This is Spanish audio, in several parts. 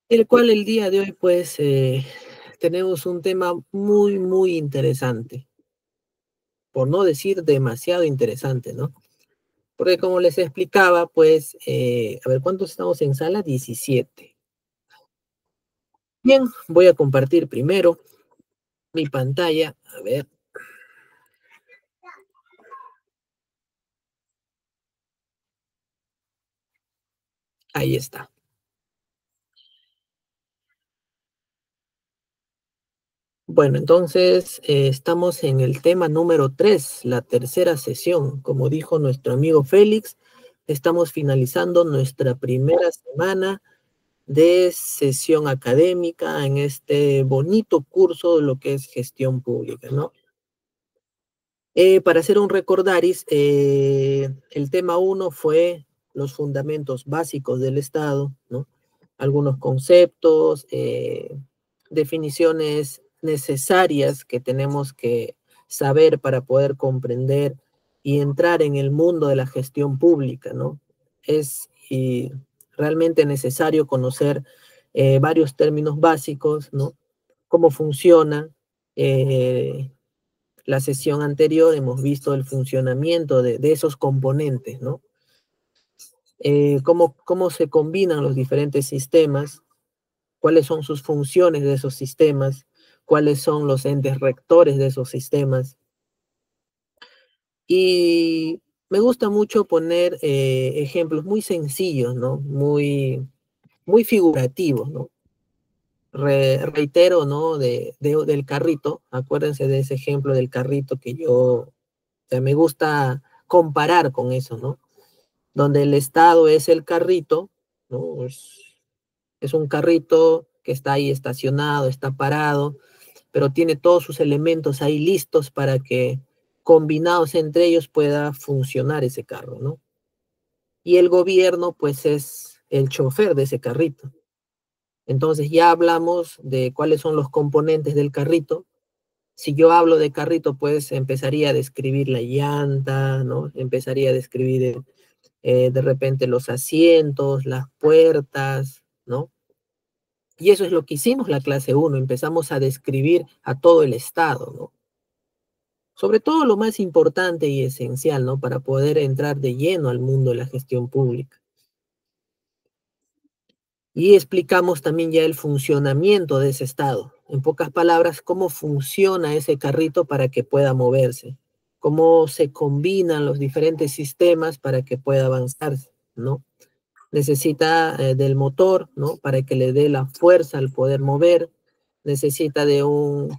el cual el día de hoy, pues, tenemos un tema muy, muy interesante, por no decir demasiado interesante, ¿no? Porque como les explicaba, pues, a ver, ¿cuántos estamos en sala? 17. Bien, voy a compartir primero mi pantalla. A ver, ahí está. Bueno, entonces estamos en el tema número 3, la tercera sesión. Como dijo nuestro amigo Félix, estamos finalizando nuestra primera semana de sesión académica en este bonito curso de lo que es gestión pública, ¿no? Para hacer un recordaris, el tema uno fue los fundamentos básicos del Estado, ¿no? Algunos conceptos, definiciones necesarias que tenemos que saber para poder comprender y entrar en el mundo de la gestión pública, ¿no? Es realmente necesario conocer varios términos básicos, ¿no? Cómo funciona, eh, la sesión anterior hemos visto el funcionamiento de esos componentes, ¿no? Cómo se combinan los diferentes sistemas, cuáles son sus funciones de esos sistemas, cuáles son los entes rectores de esos sistemas. Y me gusta mucho poner ejemplos muy sencillos, ¿no? Muy figurativos, ¿no? Reitero, ¿no? Del carrito, acuérdense de ese ejemplo del carrito que yo, o sea, me gusta comparar con eso, ¿no? Donde el Estado es el carrito, ¿no? Es un carrito que está ahí estacionado, está parado, pero tiene todos sus elementos ahí listos para que combinados entre ellos pueda funcionar ese carro, ¿no? Y el gobierno, pues, es el chofer de ese carrito. Entonces ya hablamos de cuáles son los componentes del carrito. Si yo hablo de carrito, pues empezaría a describir la llanta, ¿no? Empezaría a describir de repente los asientos, las puertas, ¿no? Y eso es lo que hicimos la clase uno, empezamos a describir a todo el Estado, ¿no? Sobre todo lo más importante y esencial, ¿no? Para poder entrar de lleno al mundo de la gestión pública. Y explicamos también ya el funcionamiento de ese Estado. En pocas palabras, cómo funciona ese carrito para que pueda moverse, cómo se combinan los diferentes sistemas para que pueda avanzar, ¿no? Necesita del motor, ¿no? Para que le dé la fuerza al poder mover, necesita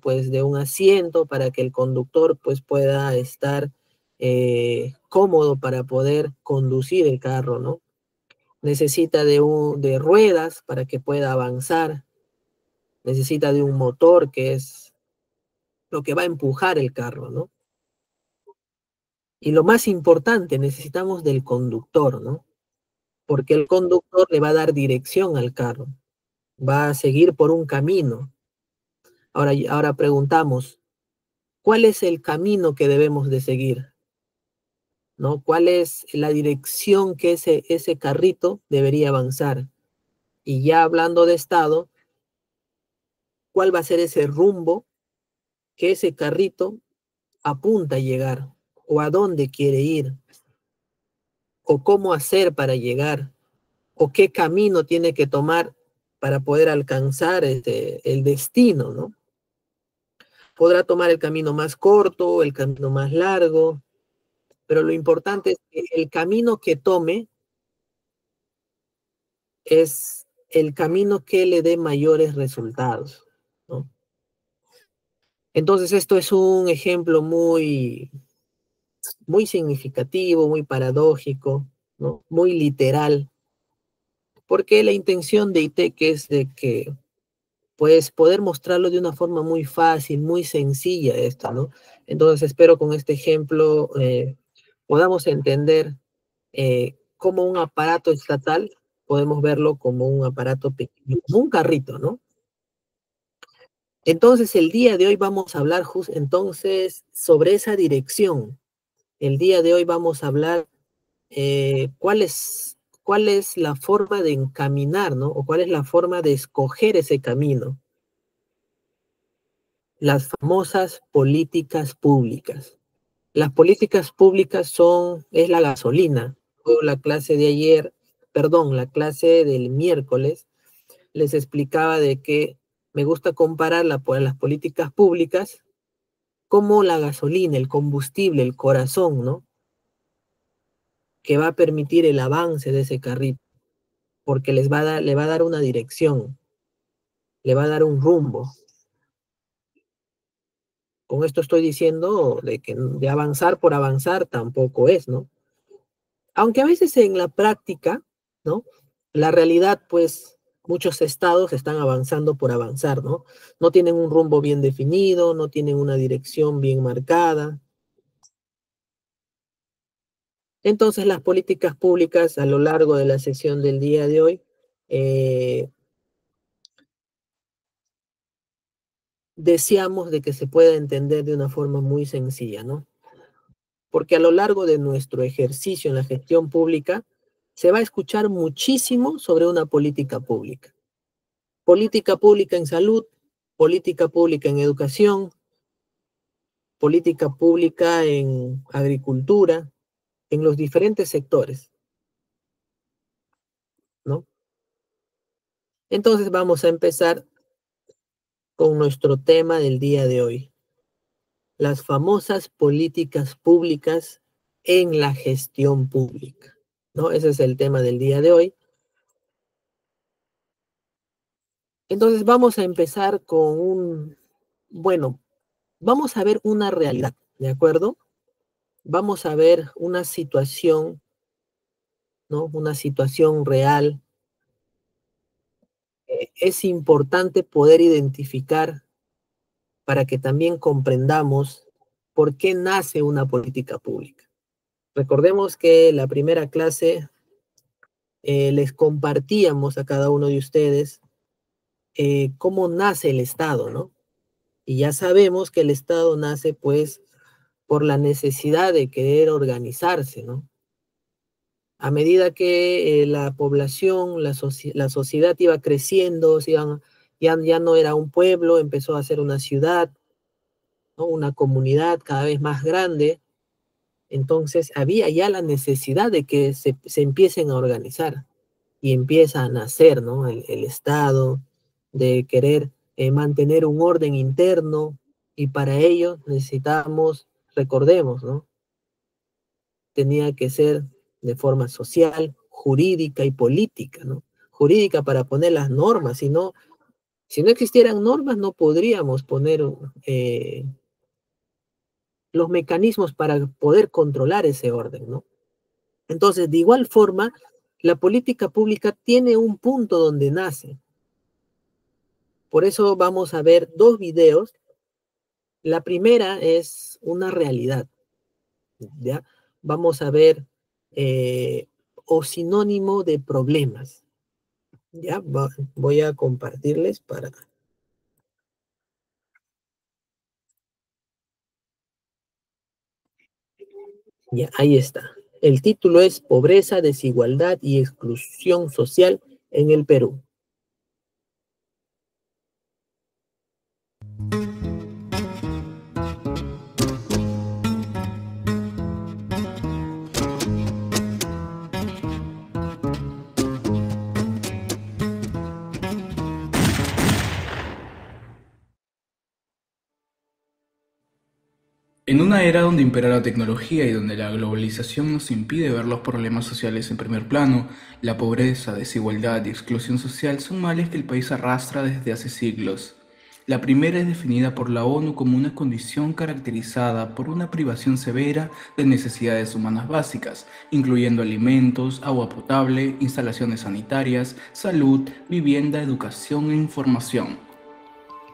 pues, de un asiento para que el conductor, pues, pueda estar cómodo para poder conducir el carro, ¿no? Necesita de ruedas para que pueda avanzar, necesita de un motor que es lo que va a empujar el carro, ¿no? Y lo más importante, necesitamos del conductor, ¿no? Porque el conductor le va a dar dirección al carro, va a seguir por un camino. Ahora preguntamos, ¿cuál es el camino que debemos de seguir? ¿No? ¿Cuál es la dirección que ese carrito debería avanzar? Y ya hablando de estado, ¿cuál va a ser ese rumbo que ese carrito apunta a llegar? ¿O a dónde quiere ir? ¿O cómo hacer para llegar? ¿O qué camino tiene que tomar para poder alcanzar el destino, ¿no? Podrá tomar el camino más corto, el camino más largo, pero lo importante es que el camino que tome es el camino que le dé mayores resultados, ¿no? Entonces esto es un ejemplo muy significativo, muy paradójico, ¿no? Muy literal, porque la intención de ITEC es de que, pues, poder mostrarlo de una forma muy fácil, muy sencilla esto, ¿no? Entonces espero con este ejemplo podamos entender como un aparato estatal, podemos verlo como un aparato pequeño, como un carrito, ¿no? Entonces, el día de hoy vamos a hablar entonces sobre esa dirección. El día de hoy vamos a hablar cuáles, cuál es la forma de encaminar, ¿no? O cuál es la forma de escoger ese camino. Las famosas políticas públicas. Las políticas públicas es la gasolina. O la clase de ayer, perdón, la clase del miércoles, les explicaba de que me gusta comparar las políticas públicas como la gasolina, el combustible, el corazón, ¿no? Que va a permitir el avance de ese carrito, porque le va a dar una dirección, le va a dar un rumbo. Con esto estoy diciendo de que de avanzar por avanzar tampoco es, ¿no? Aunque a veces en la práctica, ¿no? La realidad, pues, muchos estados están avanzando por avanzar, ¿no? No tienen un rumbo bien definido, no tienen una dirección bien marcada. Entonces, las políticas públicas a lo largo de la sesión del día de hoy, deseamos de que se pueda entender de una forma muy sencilla, ¿no? Porque a lo largo de nuestro ejercicio en la gestión pública, se va a escuchar muchísimo sobre una política pública. Política pública en salud, política pública en educación, política pública en agricultura, en los diferentes sectores, ¿no? Entonces vamos a empezar con nuestro tema del día de hoy, las famosas políticas públicas en la gestión pública, ¿no? Ese es el tema del día de hoy. Entonces vamos a empezar bueno, vamos a ver una realidad, ¿de acuerdo? Vamos a ver una situación, ¿no? Una situación real. Es importante poder identificar para que también comprendamos por qué nace una política pública. Recordemos que la primera clase les compartíamos a cada uno de ustedes cómo nace el Estado, ¿no? Y ya sabemos que el Estado nace pues por la necesidad de querer organizarse, ¿no? A medida que la población, la sociedad iba creciendo, ya no era un pueblo, empezó a ser una ciudad, ¿no? Una comunidad cada vez más grande, entonces había ya la necesidad de que se empiecen a organizar y empieza a nacer, ¿no? El Estado, de querer mantener un orden interno, y para ello necesitamos, recordemos, ¿no? Tenía que ser de forma social, jurídica y política, ¿no? Jurídica para poner las normas, si no existieran normas no podríamos poner los mecanismos para poder controlar ese orden, ¿no? Entonces, de igual forma, la política pública tiene un punto donde nace. Por eso vamos a ver dos videos. La primera es una realidad, ¿ya? Vamos a ver o sinónimo de problemas, ¿ya? Voy a compartirles para... Ya, ahí está. El título es Pobreza, desigualdad y exclusión social en el Perú. En una era donde impera la tecnología y donde la globalización nos impide ver los problemas sociales en primer plano, la pobreza, desigualdad y exclusión social son males que el país arrastra desde hace siglos. La primera es definida por la ONU como una condición caracterizada por una privación severa de necesidades humanas básicas, incluyendo alimentos, agua potable, instalaciones sanitarias, salud, vivienda, educación e información.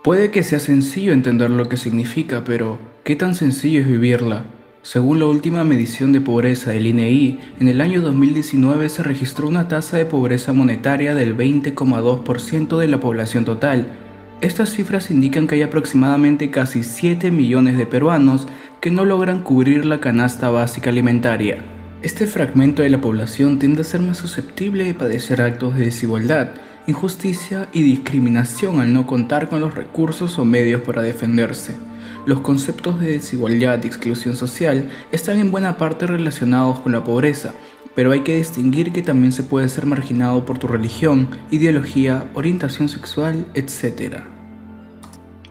Puede que sea sencillo entender lo que significa, pero ¿qué tan sencillo es vivirla? Según la última medición de pobreza del INEI, en el año 2019 se registró una tasa de pobreza monetaria del 20,2% de la población total. Estas cifras indican que hay aproximadamente casi 7 millones de peruanos que no logran cubrir la canasta básica alimentaria. Este fragmento de la población tiende a ser más susceptible de padecer actos de desigualdad, injusticia y discriminación al no contar con los recursos o medios para defenderse. Los conceptos de desigualdad y exclusión social están en buena parte relacionados con la pobreza, pero hay que distinguir que también se puede ser marginado por tu religión, ideología, orientación sexual, etc.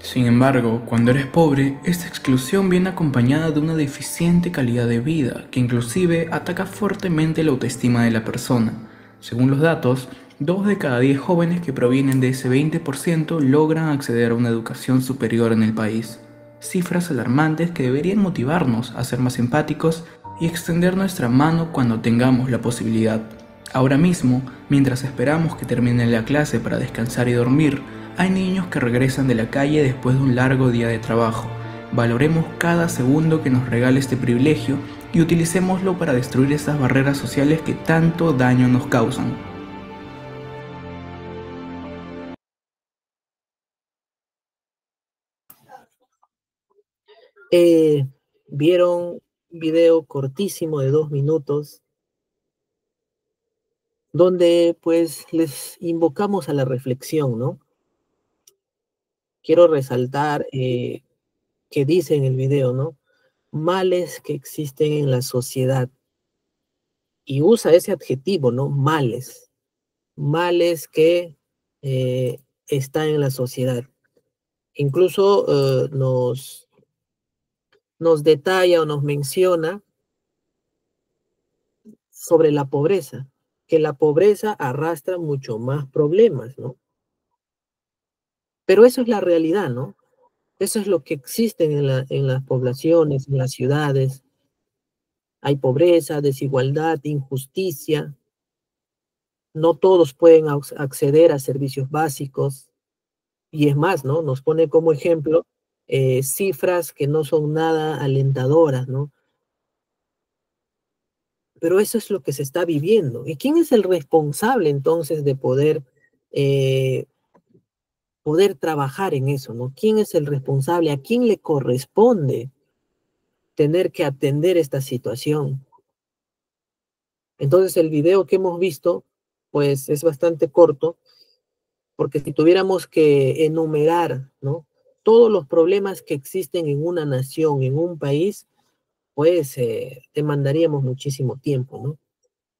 Sin embargo, cuando eres pobre, esta exclusión viene acompañada de una deficiente calidad de vida, que inclusive ataca fuertemente la autoestima de la persona. Según los datos, 2 de cada 10 jóvenes que provienen de ese 20% logran acceder a una educación superior en el país. Cifras alarmantes que deberían motivarnos a ser más empáticos y extender nuestra mano cuando tengamos la posibilidad. Ahora mismo, mientras esperamos que termine la clase para descansar y dormir, hay niños que regresan de la calle después de un largo día de trabajo. Valoremos cada segundo que nos regala este privilegio y utilicémoslo para destruir estas barreras sociales que tanto daño nos causan. Vieron un video cortísimo de 2 minutos donde pues les invocamos a la reflexión, ¿no? Quiero resaltar que dice en el video, ¿no? Males que existen en la sociedad. Y usa ese adjetivo, ¿no? Males. Males que están en la sociedad. Incluso nos detalla o nos menciona sobre la pobreza, que la pobreza arrastra mucho más problemas, ¿no? Pero eso es la realidad, ¿no? Eso es lo que existe en las poblaciones, en las ciudades. Hay pobreza, desigualdad, injusticia. No todos pueden acceder a servicios básicos. Y es más, ¿no? Nos pone como ejemplo cifras que no son nada alentadoras, ¿no? Pero eso es lo que se está viviendo. ¿Y quién es el responsable entonces de poder trabajar en eso, ¿no? ¿Quién es el responsable? ¿A quién le corresponde tener que atender esta situación? Entonces el video que hemos visto, pues es bastante corto, porque si tuviéramos que enumerar, ¿no? Todos los problemas que existen en una nación, en un país, pues demandaríamos muchísimo tiempo, ¿no?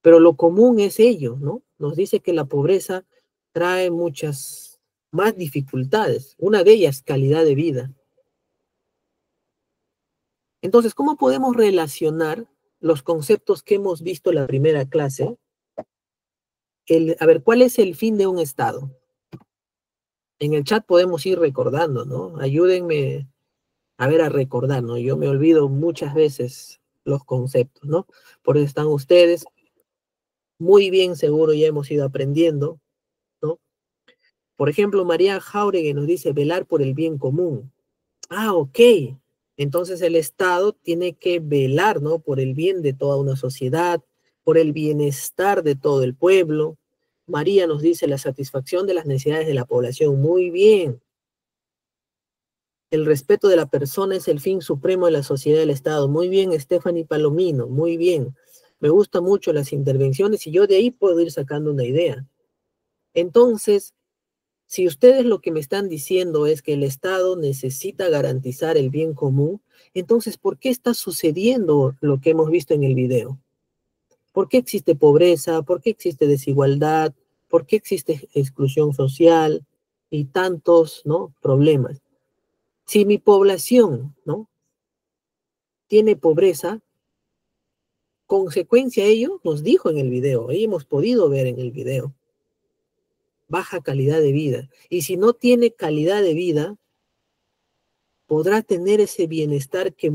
Pero lo común es ello, ¿no? Nos dice que la pobreza trae muchas más dificultades, una de ellas calidad de vida. Entonces, ¿cómo podemos relacionar los conceptos que hemos visto en la primera clase? A ver, ¿cuál es el fin de un Estado? En el chat podemos ir recordando, ¿no? Ayúdenme a ver a recordar, ¿no? Yo me olvido muchas veces los conceptos, ¿no? Por eso están ustedes muy bien, seguro ya hemos ido aprendiendo, ¿no? Por ejemplo, María Jauregui nos dice velar por el bien común. Ah, ok. Entonces el Estado tiene que velar, ¿no? Por el bien de toda una sociedad, por el bienestar de todo el pueblo. María nos dice la satisfacción de las necesidades de la población. Muy bien. El respeto de la persona es el fin supremo de la sociedad y del Estado. Muy bien, Stephanie Palomino. Muy bien. Me gustan mucho las intervenciones y yo de ahí puedo ir sacando una idea. Entonces, si ustedes lo que me están diciendo es que el Estado necesita garantizar el bien común, entonces, ¿por qué está sucediendo lo que hemos visto en el video? ¿Por qué existe pobreza? ¿Por qué existe desigualdad? ¿Por qué existe exclusión social? Y tantos, ¿no? Problemas. Si mi población, ¿no? Tiene pobreza, consecuencia de ello, nos dijo en el video, ahí hemos podido ver en el video, baja calidad de vida. Y si no tiene calidad de vida, podrá tener ese bienestar que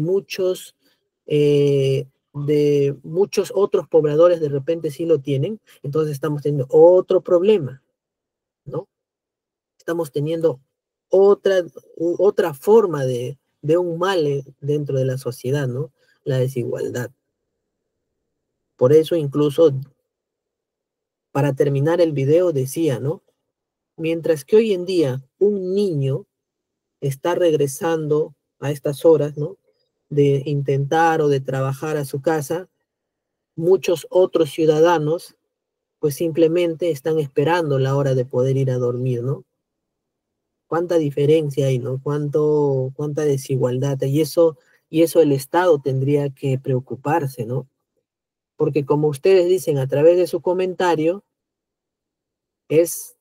de muchos otros pobladores de repente sí lo tienen. Entonces estamos teniendo otro problema, ¿no? Estamos teniendo otra forma de un mal dentro de la sociedad, ¿no? La desigualdad. Por eso incluso para terminar el video decía, ¿no? Mientras que hoy en día un niño está regresando a estas horas, ¿no? De intentar o de trabajar a su casa, muchos otros ciudadanos pues simplemente están esperando la hora de poder ir a dormir, ¿no? Cuánta diferencia hay, ¿no? Cuánta desigualdad hay. Y eso el Estado tendría que preocuparse, ¿no? Porque como ustedes dicen a través de su comentario, es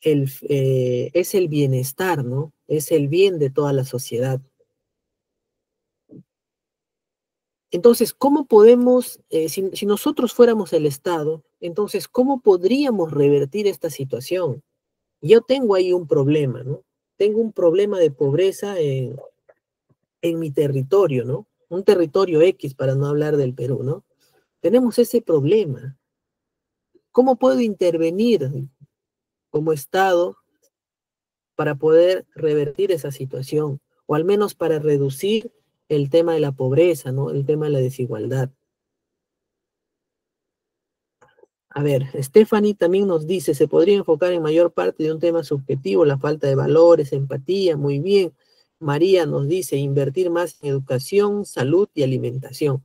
es el bienestar, ¿no? Es el bien de toda la sociedad. Entonces, ¿cómo podemos, si nosotros fuéramos el Estado, entonces, cómo podríamos revertir esta situación? Yo tengo ahí un problema, ¿no? Tengo un problema de pobreza en mi territorio, ¿no? Un territorio X, para no hablar del Perú, ¿no? Tenemos ese problema. ¿Cómo puedo intervenir como Estado para poder revertir esa situación? O al menos para reducir el tema de la pobreza, ¿no? El tema de la desigualdad. A ver, Stephanie también nos dice, se podría enfocar en mayor parte de un tema subjetivo, la falta de valores, empatía, muy bien. María nos dice, invertir más en educación, salud y alimentación.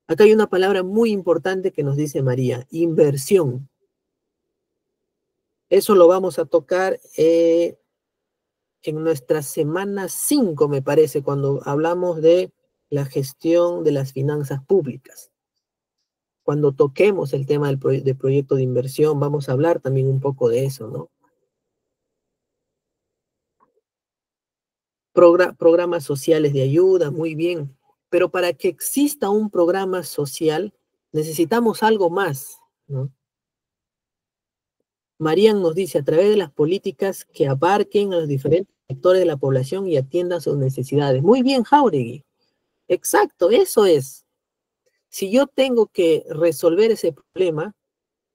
Acá hay una palabra muy importante que nos dice María, inversión. Eso lo vamos a tocar en nuestra semana 5, me parece, cuando hablamos de la gestión de las finanzas públicas. Cuando toquemos el tema del proyecto de inversión, vamos a hablar también un poco de eso, ¿no? Programas sociales de ayuda, muy bien. Pero para que exista un programa social, necesitamos algo más, ¿no? Marian nos dice, a través de las políticas que abarquen a los diferentes sectores de la población y atiendan sus necesidades. Muy bien, Jauregui. Exacto, eso es. Si yo tengo que resolver ese problema,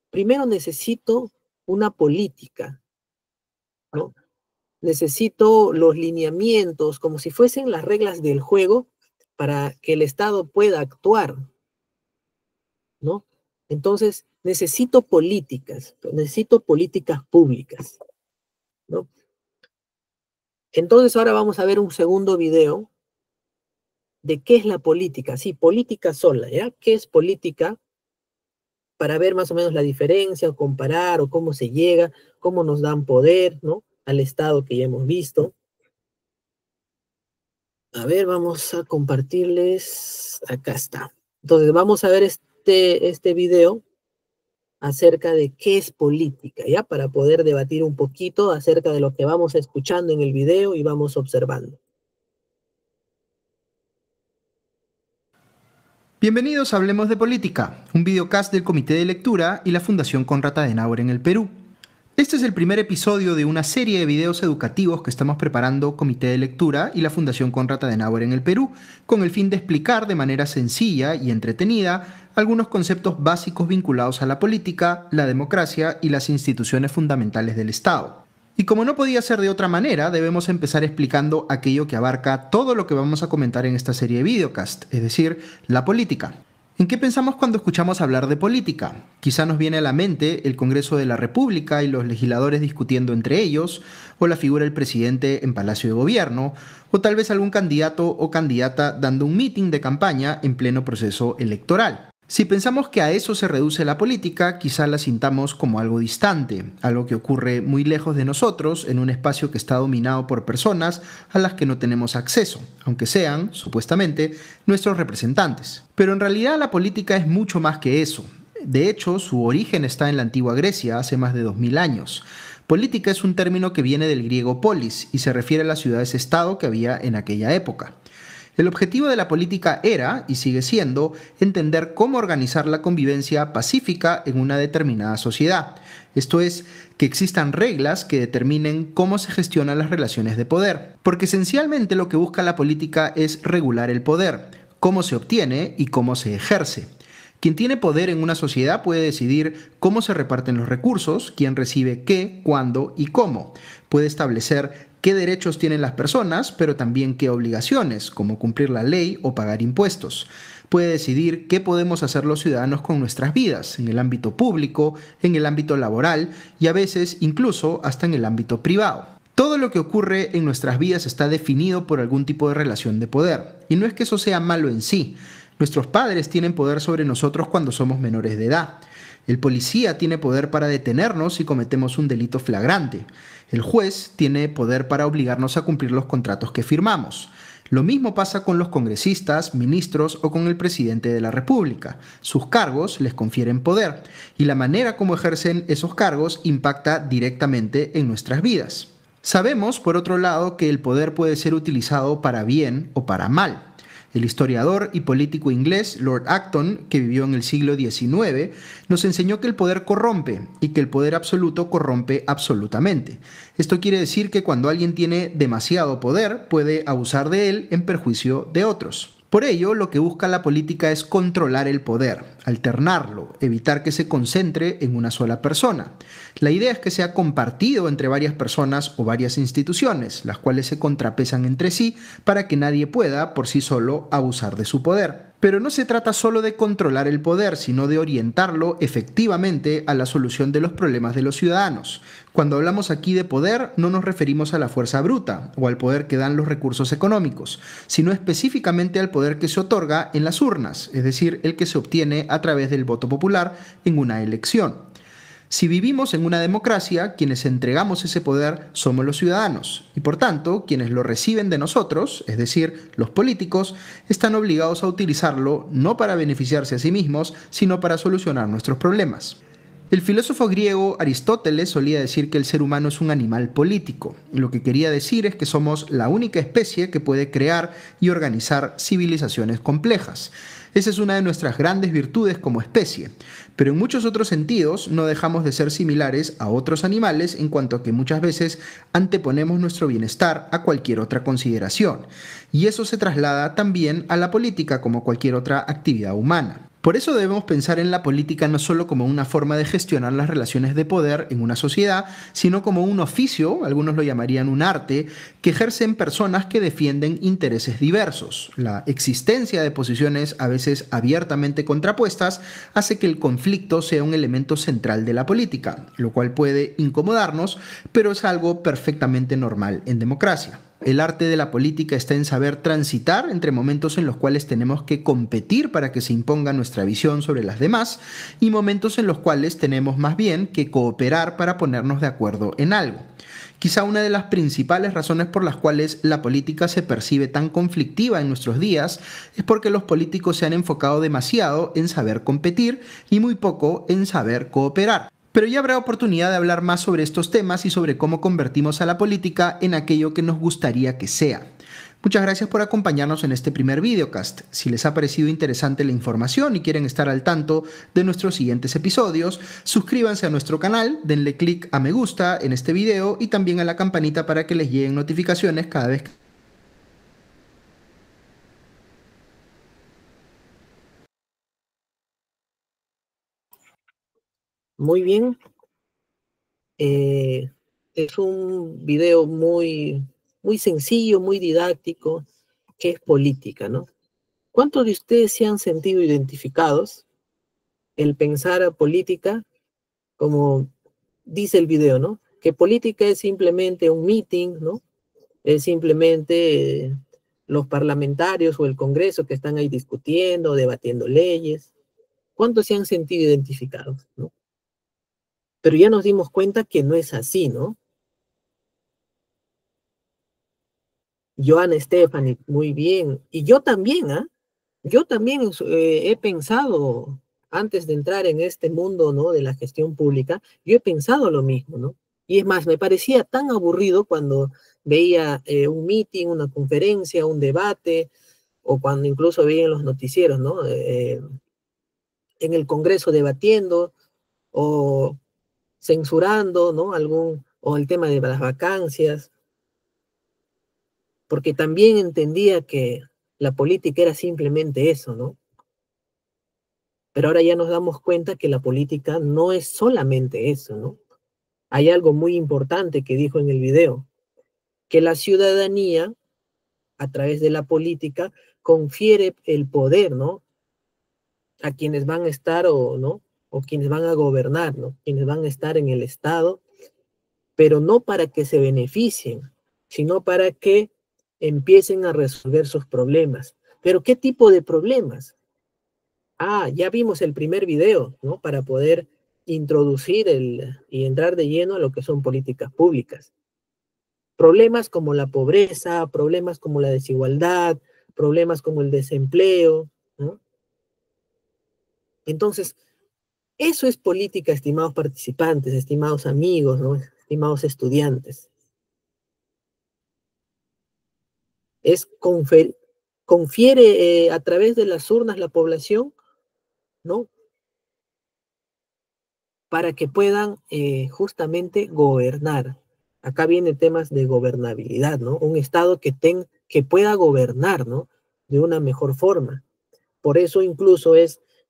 primero necesito una política, ¿no? Necesito los lineamientos, como si fuesen las reglas del juego, para que el Estado pueda actuar, ¿no? Entonces, necesito políticas públicas, ¿no? Entonces, ahora vamos a ver un segundo video de qué es la política. Sí, política sola, ¿ya? ¿Qué es política? Para ver más o menos la diferencia, o comparar, o cómo se llega, cómo nos dan poder, ¿no? Al Estado que ya hemos visto. A ver, vamos a compartirles. Acá está. Entonces, vamos a ver este video acerca de qué es política, ¿ya? Para poder debatir un poquito acerca de lo que vamos escuchando en el video y vamos observando. Bienvenidos a Hablemos de Política, un videocast del Comité de Lectura y la Fundación Konrad Adenauer en el Perú. Este es el primer episodio de una serie de videos educativos que estamos preparando Comité de Lectura y la Fundación Konrad Adenauer en el Perú, con el fin de explicar de manera sencilla y entretenida algunos conceptos básicos vinculados a la política, la democracia y las instituciones fundamentales del Estado. Y como no podía ser de otra manera, debemos empezar explicando aquello que abarca todo lo que vamos a comentar en esta serie de videocast, es decir, la política. ¿En qué pensamos cuando escuchamos hablar de política? Quizá nos viene a la mente el Congreso de la República y los legisladores discutiendo entre ellos, o la figura del presidente en Palacio de Gobierno, o tal vez algún candidato o candidata dando un meeting de campaña en pleno proceso electoral. Si pensamos que a eso se reduce la política, quizá la sintamos como algo distante, algo que ocurre muy lejos de nosotros, en un espacio que está dominado por personas a las que no tenemos acceso, aunque sean, supuestamente, nuestros representantes. Pero en realidad la política es mucho más que eso. De hecho, su origen está en la antigua Grecia, hace más de 2000 años. Política es un término que viene del griego polis y se refiere a las ciudades-estado que había en aquella época. El objetivo de la política era, y sigue siendo, entender cómo organizar la convivencia pacífica en una determinada sociedad. Esto es, que existan reglas que determinen cómo se gestionan las relaciones de poder. Porque esencialmente lo que busca la política es regular el poder, cómo se obtiene y cómo se ejerce. Quien tiene poder en una sociedad puede decidir cómo se reparten los recursos, quién recibe qué, cuándo y cómo. Puede establecer qué derechos tienen las personas, pero también qué obligaciones, como cumplir la ley o pagar impuestos. Puede decidir qué podemos hacer los ciudadanos con nuestras vidas, en el ámbito público, en el ámbito laboral y a veces incluso hasta en el ámbito privado. Todo lo que ocurre en nuestras vidas está definido por algún tipo de relación de poder. Y no es que eso sea malo en sí. Nuestros padres tienen poder sobre nosotros cuando somos menores de edad. El policía tiene poder para detenernos si cometemos un delito flagrante. El juez tiene poder para obligarnos a cumplir los contratos que firmamos. Lo mismo pasa con los congresistas, ministros o con el presidente de la República. Sus cargos les confieren poder y la manera como ejercen esos cargos impacta directamente en nuestras vidas. Sabemos, por otro lado, que el poder puede ser utilizado para bien o para mal. El historiador y político inglés Lord Acton, que vivió en el siglo XIX, nos enseñó que el poder corrompe y que el poder absoluto corrompe absolutamente. Esto quiere decir que cuando alguien tiene demasiado poder, puede abusar de él en perjuicio de otros. Por ello, lo que busca la política es controlar el poder, alternarlo, evitar que se concentre en una sola persona. La idea es que sea compartido entre varias personas o varias instituciones, las cuales se contrapesan entre sí para que nadie pueda, por sí solo, abusar de su poder. Pero no se trata solo de controlar el poder, sino de orientarlo efectivamente a la solución de los problemas de los ciudadanos. Cuando hablamos aquí de poder, no nos referimos a la fuerza bruta o al poder que dan los recursos económicos, sino específicamente al poder que se otorga en las urnas, es decir, el que se obtiene a través del voto popular en una elección. Si vivimos en una democracia, quienes entregamos ese poder somos los ciudadanos y por tanto quienes lo reciben de nosotros, es decir, los políticos, están obligados a utilizarlo no para beneficiarse a sí mismos, sino para solucionar nuestros problemas. El filósofo griego Aristóteles solía decir que el ser humano es un animal político. Lo que quería decir es que somos la única especie que puede crear y organizar civilizaciones complejas. Esa es una de nuestras grandes virtudes como especie, pero en muchos otros sentidos no dejamos de ser similares a otros animales en cuanto a que muchas veces anteponemos nuestro bienestar a cualquier otra consideración, y eso se traslada también a la política como cualquier otra actividad humana. Por eso debemos pensar en la política no solo como una forma de gestionar las relaciones de poder en una sociedad, sino como un oficio, algunos lo llamarían un arte, que ejercen personas que defienden intereses diversos. La existencia de posiciones a veces abiertamente contrapuestas hace que el conflicto sea un elemento central de la política, lo cual puede incomodarnos, pero es algo perfectamente normal en democracia. El arte de la política está en saber transitar entre momentos en los cuales tenemos que competir para que se imponga nuestra visión sobre las demás y momentos en los cuales tenemos más bien que cooperar para ponernos de acuerdo en algo. Quizá una de las principales razones por las cuales la política se percibe tan conflictiva en nuestros días es porque los políticos se han enfocado demasiado en saber competir y muy poco en saber cooperar. Pero ya habrá oportunidad de hablar más sobre estos temas y sobre cómo convertimos a la política en aquello que nos gustaría que sea. Muchas gracias por acompañarnos en este primer videocast. Si les ha parecido interesante la información y quieren estar al tanto de nuestros siguientes episodios, suscríbanse a nuestro canal, denle clic a me gusta en este video y también a la campanita para que les lleguen notificaciones cada vez que... Muy bien. Es un video muy sencillo, muy didáctico, que es política, ¿no? ¿Cuántos de ustedes se han sentido identificados el pensar a política como dice el video, ¿no? Que política es simplemente un meeting, ¿no? Es simplemente los parlamentarios o el Congreso que están ahí discutiendo, debatiendo leyes. ¿Cuántos se han sentido identificados, ¿no? Pero ya nos dimos cuenta que no es así, ¿no? Joan Stephanie, muy bien. Y yo también, ¿ah? Yo también he pensado, antes de entrar en este mundo, ¿no? De la gestión pública, yo he pensado lo mismo, ¿no? Y es más, me parecía tan aburrido cuando veía un meeting, una conferencia, un debate, o cuando incluso veía en los noticieros, ¿no? En el Congreso debatiendo o censurando, ¿no? O el tema de las vacancias, porque también entendía que la política era simplemente eso, ¿no? Pero ahora ya nos damos cuenta que la política no es solamente eso, ¿no? Hay algo muy importante que dijo en el video, que la ciudadanía, a través de la política, confiere el poder, ¿no? A quienes van a estar ¿no? O quienes van a gobernar, ¿no? Quienes van a estar en el Estado, pero no para que se beneficien, sino para que empiecen a resolver sus problemas. ¿Pero qué tipo de problemas? Ya vimos el primer video, ¿no? Para poder introducir y entrar de lleno a lo que son políticas públicas. Problemas como la pobreza, problemas como la desigualdad, problemas como el desempleo, ¿no? Entonces, eso es política, estimados participantes, estimados amigos, ¿no? Estimados estudiantes. Confiere a través de las urnas la población, ¿no? Para que puedan justamente gobernar. Acá vienen temas de gobernabilidad, ¿no? Un Estado que pueda gobernar, ¿no? De una mejor forma. Por eso incluso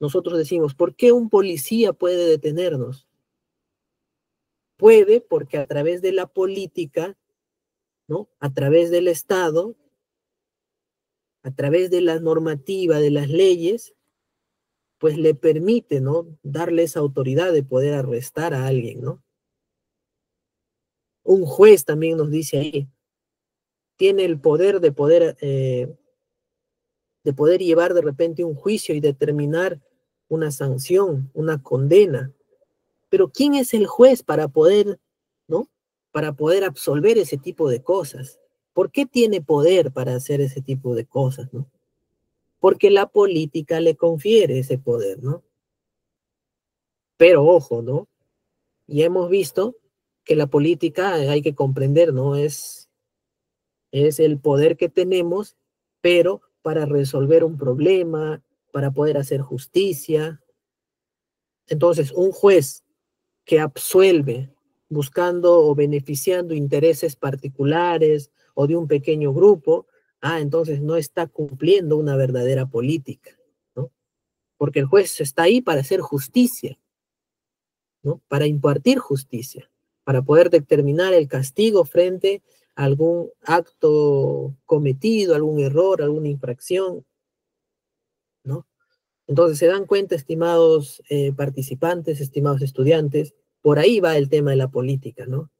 nosotros decimos, ¿por qué un policía puede detenernos? Puede porque a través de la política, ¿no? A través del Estado, a través de la normativa, de las leyes, pues le permite, ¿no? Darle esa autoridad de poder arrestar a alguien, ¿no? Un juez también nos dice ahí, tiene el poder de poder llevar de repente un juicio y determinar una sanción, una condena. Pero ¿quién es el juez para poder, ¿no? Para poder absolver ese tipo de cosas. ¿Por qué tiene poder para hacer ese tipo de cosas, ¿no? Porque la política le confiere ese poder, ¿no? Pero ojo, ¿no? Ya hemos visto que la política, hay que comprender, ¿no? Es el poder que tenemos, pero para resolver un problema, para poder hacer justicia. Entonces, un juez que absuelve buscando o beneficiando intereses particulares o de un pequeño grupo, entonces no está cumpliendo una verdadera política, ¿no? Porque el juez está ahí para hacer justicia, ¿no? Para impartir justicia, para poder determinar el castigo frente a algún acto cometido, algún error, alguna infracción, ¿no? Entonces, se dan cuenta, estimados participantes, estimados estudiantes, por ahí va el tema de la política, ¿no?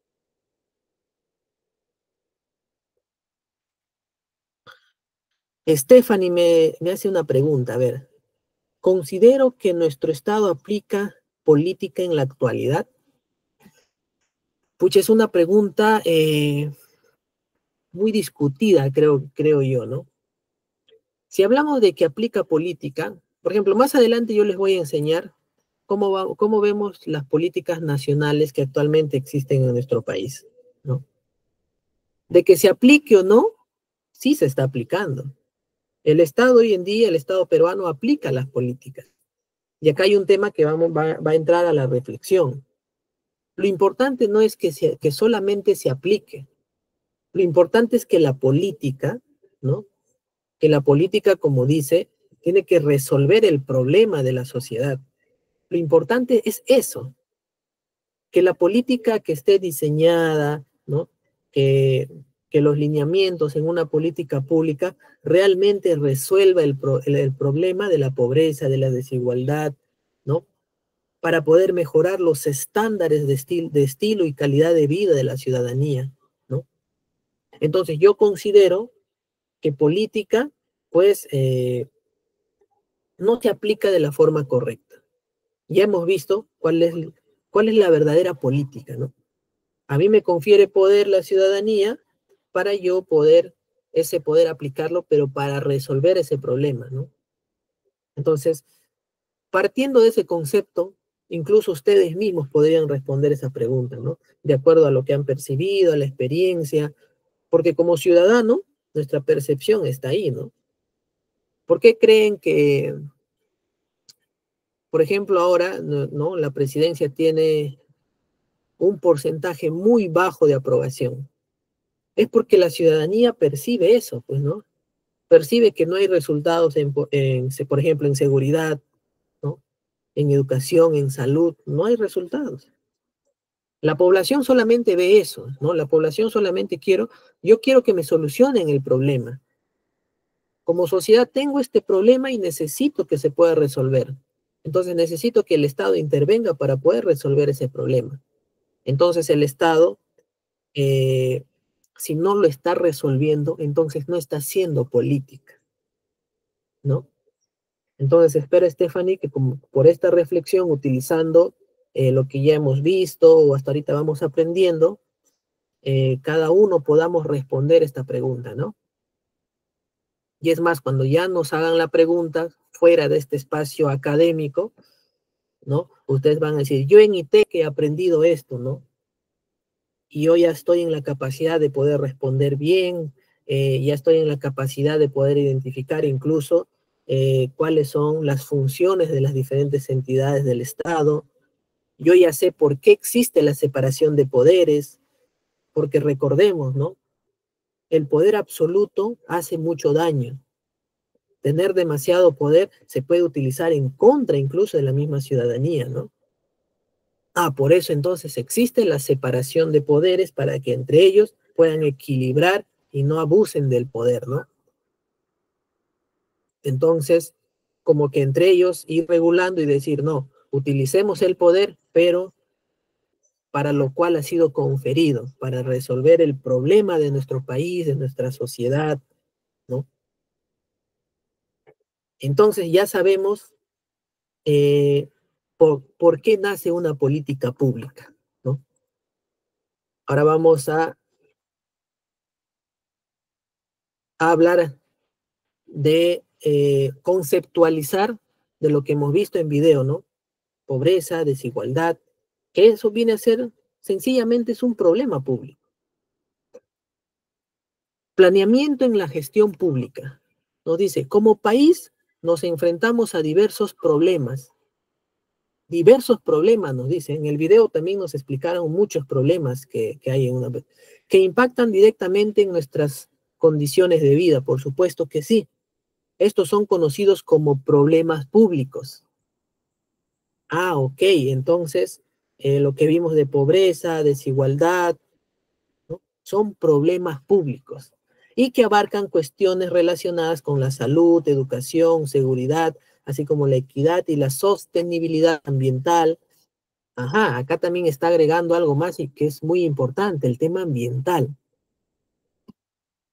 Stephanie me hace una pregunta, a ver, ¿considero que nuestro Estado aplica política en la actualidad? Pucha, es una pregunta muy discutida, creo yo, ¿no? Si hablamos de que aplica política, por ejemplo, más adelante yo les voy a enseñar cómo vemos las políticas nacionales que actualmente existen en nuestro país, ¿no? De que se aplique o no, sí se está aplicando. El Estado hoy en día, el Estado peruano aplica las políticas. Y acá hay un tema que va a entrar a la reflexión. Lo importante no es que solamente se aplique. Lo importante es que la política, ¿no? Que la política, como dice, tiene que resolver el problema de la sociedad. Lo importante es eso, que la política que esté diseñada, ¿no? Que, que los lineamientos en una política pública realmente resuelva el problema de la pobreza, de la desigualdad, ¿no? Para poder mejorar los estándares de estilo y calidad de vida de la ciudadanía, ¿no? Entonces yo considero que política, pues, no se aplica de la forma correcta. Ya hemos visto cuál es la verdadera política, ¿no? A mí me confiere poder la ciudadanía para yo ese poder aplicarlo, pero para resolver ese problema, ¿no? Entonces, partiendo de ese concepto, incluso ustedes mismos podrían responder esa pregunta, ¿no? De acuerdo a lo que han percibido, a la experiencia, porque como ciudadano, nuestra percepción está ahí, ¿no? ¿Por qué creen que, por ejemplo, ahora, ¿no? La presidencia tiene un porcentaje muy bajo de aprobación? Es porque la ciudadanía percibe eso, pues, ¿no? Percibe que no hay resultados por ejemplo, en seguridad, ¿no? En educación, en salud, no hay resultados. La población solamente ve eso, ¿no? La población solamente yo quiero que me solucionen el problema. Como sociedad tengo este problema y necesito que se pueda resolver. Entonces necesito que el Estado intervenga para poder resolver ese problema. Entonces el Estado, eh, si no lo está resolviendo, entonces no está haciendo política, ¿no? Entonces espero, Stephanie, que por esta reflexión, utilizando lo que ya hemos visto o hasta ahorita vamos aprendiendo, cada uno podamos responder esta pregunta, ¿no? Y es más, cuando ya nos hagan la pregunta fuera de este espacio académico, ¿no? Ustedes van a decir, yo en ITEC he aprendido esto, ¿no? Y yo ya estoy en la capacidad de poder responder bien, ya estoy en la capacidad de poder identificar incluso cuáles son las funciones de las diferentes entidades del Estado. Yo ya sé por qué existe la separación de poderes, porque recordemos, ¿no? El poder absoluto hace mucho daño. Tener demasiado poder se puede utilizar en contra incluso de la misma ciudadanía, ¿no? Por eso entonces existe la separación de poderes para que entre ellos puedan equilibrar y no abusen del poder, ¿no? Entonces, como que entre ellos ir regulando y decir, no, utilicemos el poder, pero para lo cual ha sido conferido, para resolver el problema de nuestro país, de nuestra sociedad, ¿no? Entonces ya sabemos por qué nace una política pública, ¿no? Ahora vamos a hablar de conceptualizar de lo que hemos visto en video, ¿no? Pobreza, desigualdad, que eso viene a ser sencillamente es un problema público. Planeamiento en la gestión pública. Nos dice, como país nos enfrentamos a diversos problemas. Diversos problemas, nos dice. En el video también nos explicaron muchos problemas que hay que impactan directamente en nuestras condiciones de vida, por supuesto que sí. Estos son conocidos como problemas públicos. Ok, entonces lo que vimos de pobreza, desigualdad, ¿no? Son problemas públicos y que abarcan cuestiones relacionadas con la salud, educación, seguridad, así como la equidad y la sostenibilidad ambiental. Acá también está agregando algo más y que es muy importante, el tema ambiental.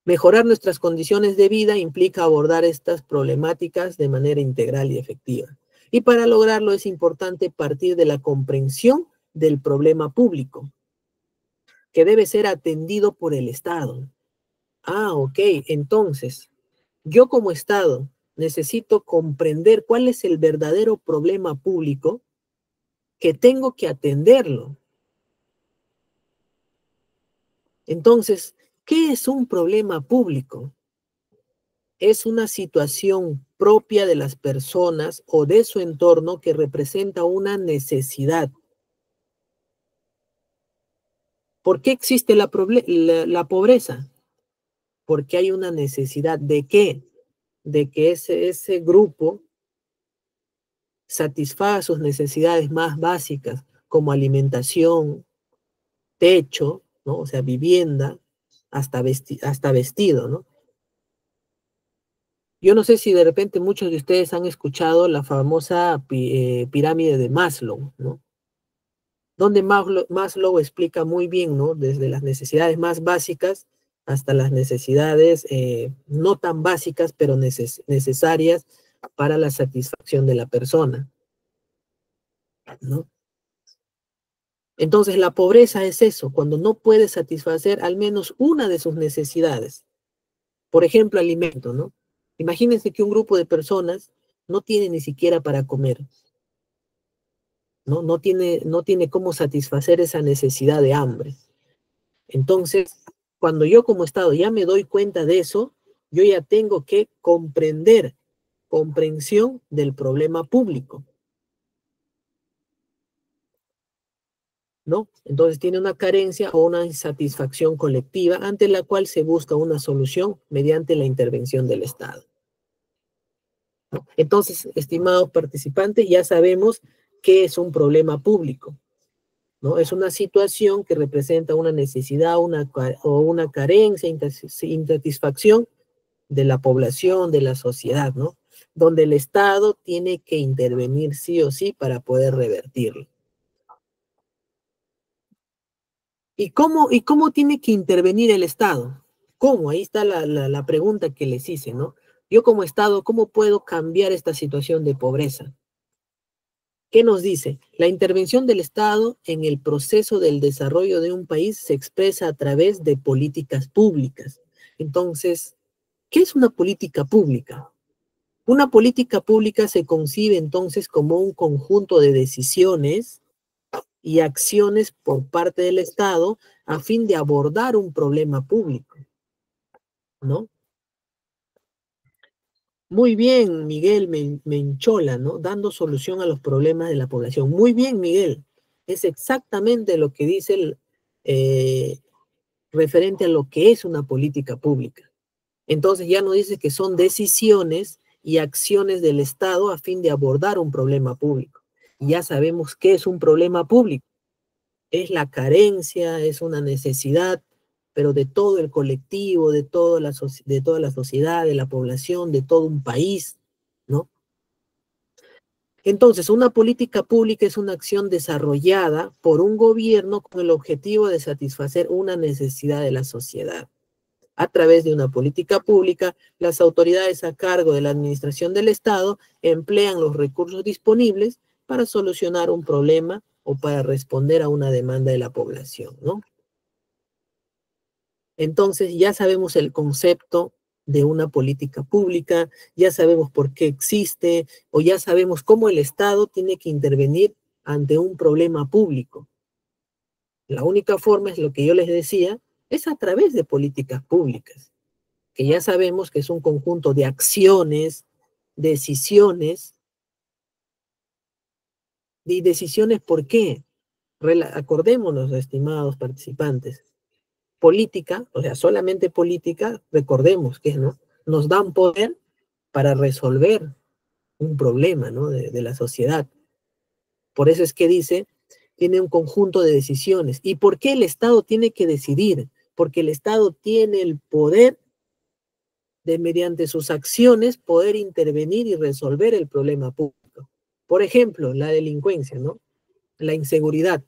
Mejorar nuestras condiciones de vida implica abordar estas problemáticas de manera integral y efectiva. Y para lograrlo es importante partir de la comprensión del problema público, que debe ser atendido por el Estado. Ok, entonces, yo como Estado necesito comprender cuál es el verdadero problema público que tengo que atenderlo. Entonces, ¿qué es un problema público? Es una situación propia de las personas o de su entorno que representa una necesidad. ¿Por qué existe la pobreza? Porque hay una necesidad. ¿De qué? De que ese grupo satisfaga sus necesidades más básicas, como alimentación, techo, ¿no? O sea, vivienda, hasta vestido, ¿no? Yo no sé si de repente muchos de ustedes han escuchado la famosa pirámide de Maslow, ¿no? Donde Maslow explica muy bien, ¿no? Desde las necesidades más básicas hasta las necesidades no tan básicas, pero necesarias para la satisfacción de la persona, ¿no? Entonces, la pobreza es eso, cuando no puede satisfacer al menos una de sus necesidades. Por ejemplo, alimento, ¿no? Imagínense que un grupo de personas no tiene ni siquiera para comer, ¿no? No tiene cómo satisfacer esa necesidad de hambre. Entonces, cuando yo como Estado ya me doy cuenta de eso, yo ya tengo que comprensión del problema público, ¿no? Entonces tiene una carencia o una insatisfacción colectiva ante la cual se busca una solución mediante la intervención del Estado, ¿no? Entonces, estimados participantes, ya sabemos qué es un problema público, ¿no? Es una situación que representa una necesidad o una carencia, insatisfacción de la población, de la sociedad, ¿no? Donde el Estado tiene que intervenir sí o sí para poder revertirlo. ¿Y cómo tiene que intervenir el Estado? ¿Cómo? Ahí está la pregunta que les hice, ¿no? Yo como Estado, ¿cómo puedo cambiar esta situación de pobreza? ¿Qué nos dice? La intervención del Estado en el proceso del desarrollo de un país se expresa a través de políticas públicas. Entonces, ¿qué es una política pública? Una política pública se concibe entonces como un conjunto de decisiones y acciones por parte del Estado a fin de abordar un problema público, ¿no? Muy bien, Miguel Menchola, ¿no? Dando solución a los problemas de la población. Muy bien, Miguel. Es exactamente lo que dice el, referente a lo que es una política pública. Entonces ya nos dice que son decisiones y acciones del Estado a fin de abordar un problema público. Y ya sabemos qué es un problema público. Es la carencia, es una necesidad, pero de todo el colectivo, de toda la sociedad, de la población, de todo un país, ¿no? Entonces, una política pública es una acción desarrollada por un gobierno con el objetivo de satisfacer una necesidad de la sociedad. A través de una política pública, las autoridades a cargo de la administración del Estado emplean los recursos disponibles para solucionar un problema o para responder a una demanda de la población, ¿no? Entonces ya sabemos el concepto de una política pública, ya sabemos por qué existe, o ya sabemos cómo el Estado tiene que intervenir ante un problema público. La única forma es lo que yo les decía, es a través de políticas públicas, que ya sabemos que es un conjunto de acciones, decisiones, y decisiones ¿por qué? Acordémonos, estimados participantes, política, o sea, solamente política, recordemos que ¿no? Nos dan poder para resolver un problema, ¿no? de la sociedad. Por eso es que dice, tiene un conjunto de decisiones. ¿Y por qué el Estado tiene que decidir? Porque el Estado tiene el poder de, mediante sus acciones, poder intervenir y resolver el problema público. Por ejemplo, la delincuencia, ¿no? La inseguridad.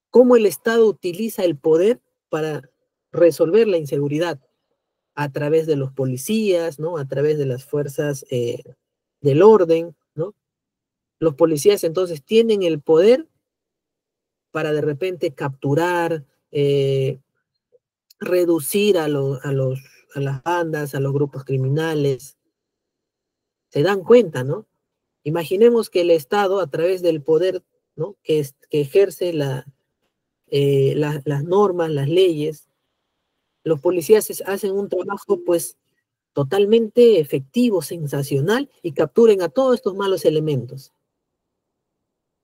¿Cómo el Estado utiliza el poder para resolver la inseguridad? A través de los policías, ¿no? A través de las fuerzas del orden, ¿no? Los policías entonces tienen el poder para de repente capturar, reducir a las bandas, a los grupos criminales. Se dan cuenta, ¿no? Imaginemos que el Estado, a través del poder, ¿no? que ejerce las normas, las leyes, los policías hacen un trabajo, pues, totalmente efectivo, sensacional, y capturen a todos estos malos elementos.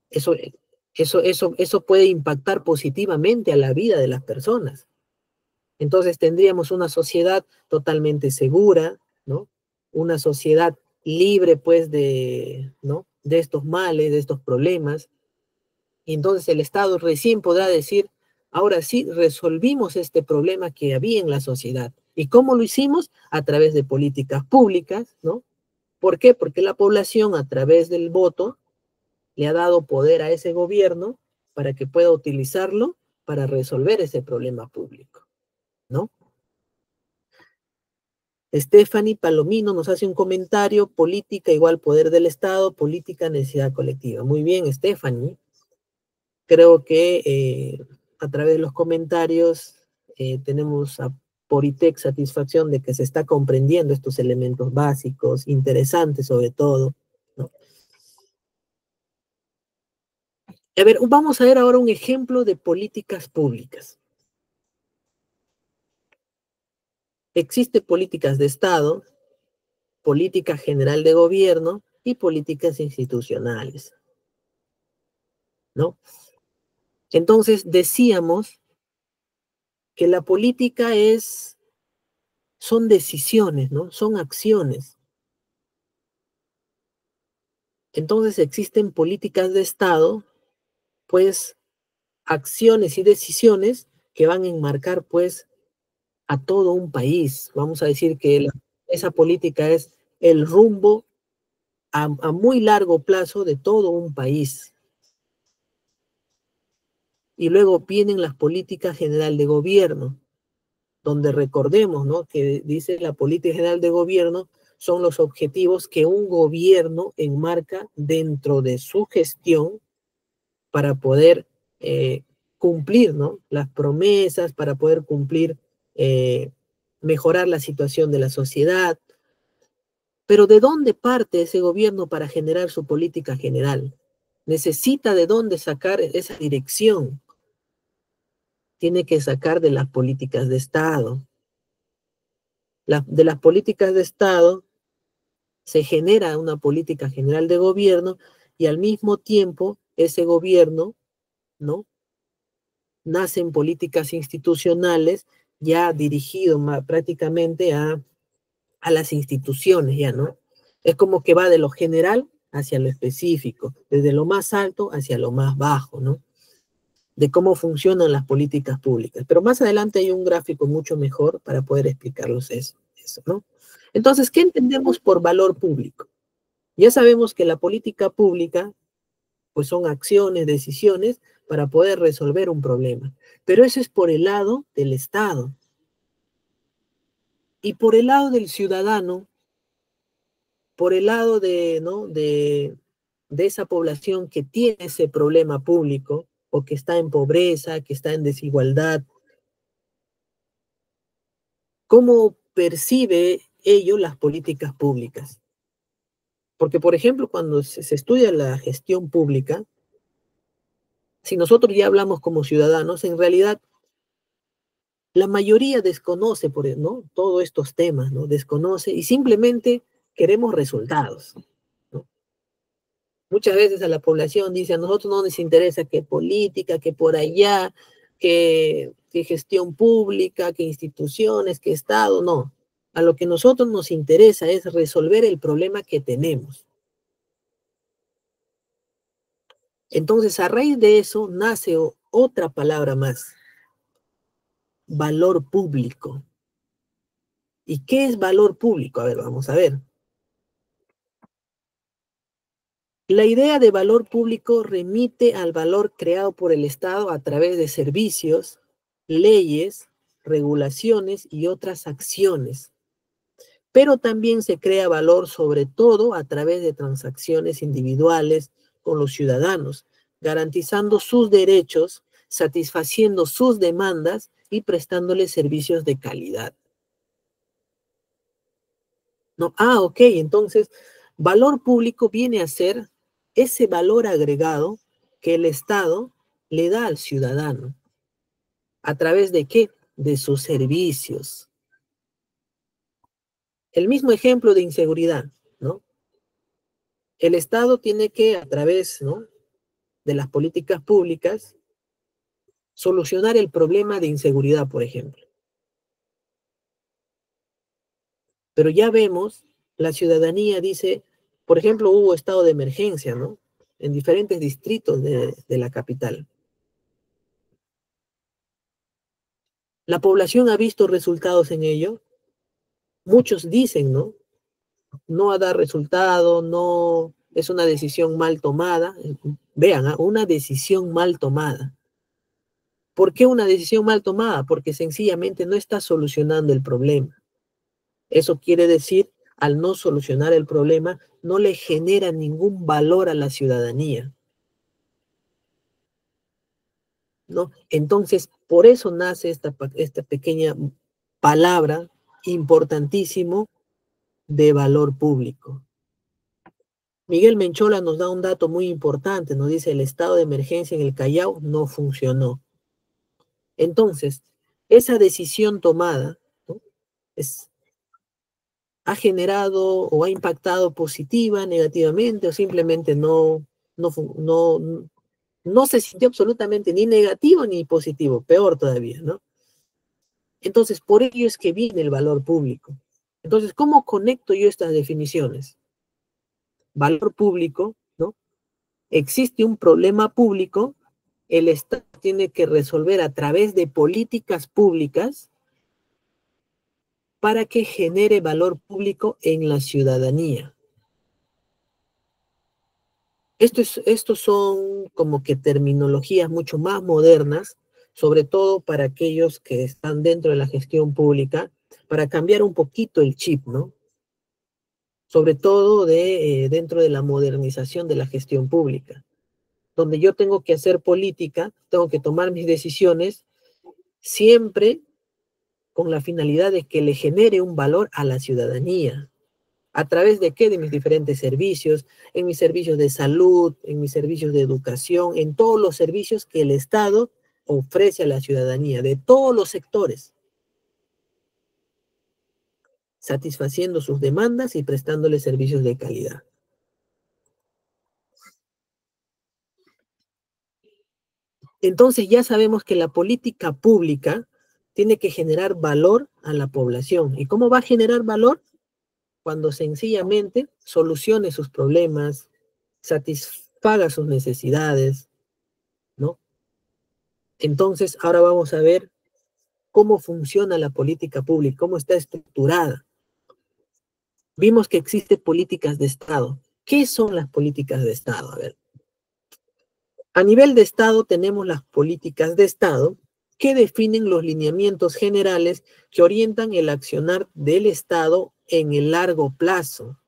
Eso, eso puede impactar positivamente a la vida de las personas. Entonces tendríamos una sociedad totalmente segura, ¿no? Una sociedad libre, pues, ¿no? de estos males, de estos problemas. Y entonces el Estado recién podrá decir, ahora sí, resolvimos este problema que había en la sociedad. ¿Y cómo lo hicimos? A través de políticas públicas, ¿no? ¿Por qué? Porque la población, a través del voto, le ha dado poder a ese gobierno para que pueda utilizarlo para resolver ese problema público, ¿no? Stephanie Palomino nos hace un comentario, política igual poder del Estado, política necesidad colectiva. Muy bien, Stephanie. Creo que a través de los comentarios tenemos por ITEC satisfacción de que se está comprendiendo estos elementos básicos, interesantes sobre todo, ¿no? A ver, vamos a ver ahora un ejemplo de políticas públicas. Existen políticas de Estado, política general de gobierno y políticas institucionales, ¿no? Entonces decíamos que la política son decisiones, ¿no? Son acciones. Entonces existen políticas de Estado, pues acciones y decisiones que van a enmarcar pues a todo un país. Vamos a decir que esa política es el rumbo a muy largo plazo de todo un país. Y luego vienen las políticas general de gobierno, donde recordemos, ¿no?, que dice la política general de gobierno son los objetivos que un gobierno enmarca dentro de su gestión para poder cumplir, ¿no?, las promesas, para poder cumplir, mejorar la situación de la sociedad. Pero ¿de dónde parte ese gobierno para generar su política general? Necesita de dónde sacar esa dirección. Tiene que sacar de las políticas de Estado. De las políticas de Estado se genera una política general de gobierno y al mismo tiempo ese gobierno, ¿no?, nacen políticas institucionales ya dirigido prácticamente a las instituciones, ya, ¿no? Es como que va de lo general hacia lo específico, desde lo más alto hacia lo más bajo, ¿no?, de cómo funcionan las políticas públicas. Pero más adelante hay un gráfico mucho mejor para poder explicarlos eso, ¿no? Entonces, ¿qué entendemos por valor público? Ya sabemos que la política pública, pues son acciones, decisiones para poder resolver un problema. Pero eso es por el lado del Estado. Y por el lado del ciudadano, por el lado ¿no?, de esa población que tiene ese problema público, o que está en pobreza, que está en desigualdad, ¿cómo percibe ello las políticas públicas? Porque, por ejemplo, cuando se estudia la gestión pública, si nosotros ya hablamos como ciudadanos, en realidad la mayoría desconoce, ¿no?, todos estos temas, ¿no? Desconoce y simplemente queremos resultados, ¿no? Muchas veces a la población dice, a nosotros no nos interesa qué política, qué por allá, qué gestión pública, qué instituciones, qué Estado, no. A lo que a nosotros nos interesa es resolver el problema que tenemos. Entonces, a raíz de eso nace otra palabra más: valor público. ¿Y qué es valor público? A ver, vamos a ver. La idea de valor público remite al valor creado por el Estado a través de servicios, leyes, regulaciones y otras acciones. Pero también se crea valor sobre todo a través de transacciones individuales con los ciudadanos, garantizando sus derechos, satisfaciendo sus demandas y prestándoles servicios de calidad. ¿No? Ok, entonces, valor público viene a ser ese valor agregado que el Estado le da al ciudadano. ¿A través de qué? De sus servicios. El mismo ejemplo de inseguridad, ¿no? El Estado tiene que, a través, ¿no?, de las políticas públicas, solucionar el problema de inseguridad, por ejemplo. Pero ya vemos, la ciudadanía dice, por ejemplo, hubo estado de emergencia, ¿no?, en diferentes distritos de la capital. ¿La población ha visto resultados en ello? Muchos dicen, ¿no? No ha dado resultado, no, es una decisión mal tomada. Vean, una decisión mal tomada. ¿Por qué una decisión mal tomada? Porque sencillamente no está solucionando el problema. Eso quiere decir, al no solucionar el problema, no le genera ningún valor a la ciudadanía, ¿no? Entonces, por eso nace esta pequeña palabra importantísimo de valor público. Miguel Menchola nos da un dato muy importante, nos dice: el estado de emergencia en el Callao no funcionó. Entonces, esa decisión tomada, ¿no?, ha generado o ha impactado positiva, negativamente, o simplemente no se sintió absolutamente ni negativo ni positivo, peor todavía, ¿no? Entonces, por ello es que viene el valor público. Entonces, ¿cómo conecto yo estas definiciones? Valor público, ¿no? Existe un problema público, el Estado tiene que resolver a través de políticas públicas para que genere valor público en la ciudadanía. Estos son como que terminologías mucho más modernas, sobre todo para aquellos que están dentro de la gestión pública, para cambiar un poquito el chip, ¿no? Sobre todo dentro de la modernización de la gestión pública, donde yo tengo que hacer política, tengo que tomar mis decisiones, siempre con la finalidad de que le genere un valor a la ciudadanía. ¿A través de qué? De mis diferentes servicios, en mis servicios de salud, en mis servicios de educación, en todos los servicios que el Estado ofrece a la ciudadanía, de todos los sectores, satisfaciendo sus demandas y prestándole servicios de calidad. Entonces ya sabemos que la política pública tiene que generar valor a la población. ¿Y cómo va a generar valor? Cuando sencillamente solucione sus problemas, satisfaga sus necesidades, ¿no? Entonces, ahora vamos a ver cómo funciona la política pública, cómo está estructurada. Vimos que existen políticas de Estado. ¿Qué son las políticas de Estado? A ver. A nivel de Estado tenemos las políticas de Estado que definen los lineamientos generales que orientan el accionar del Estado en el largo plazo.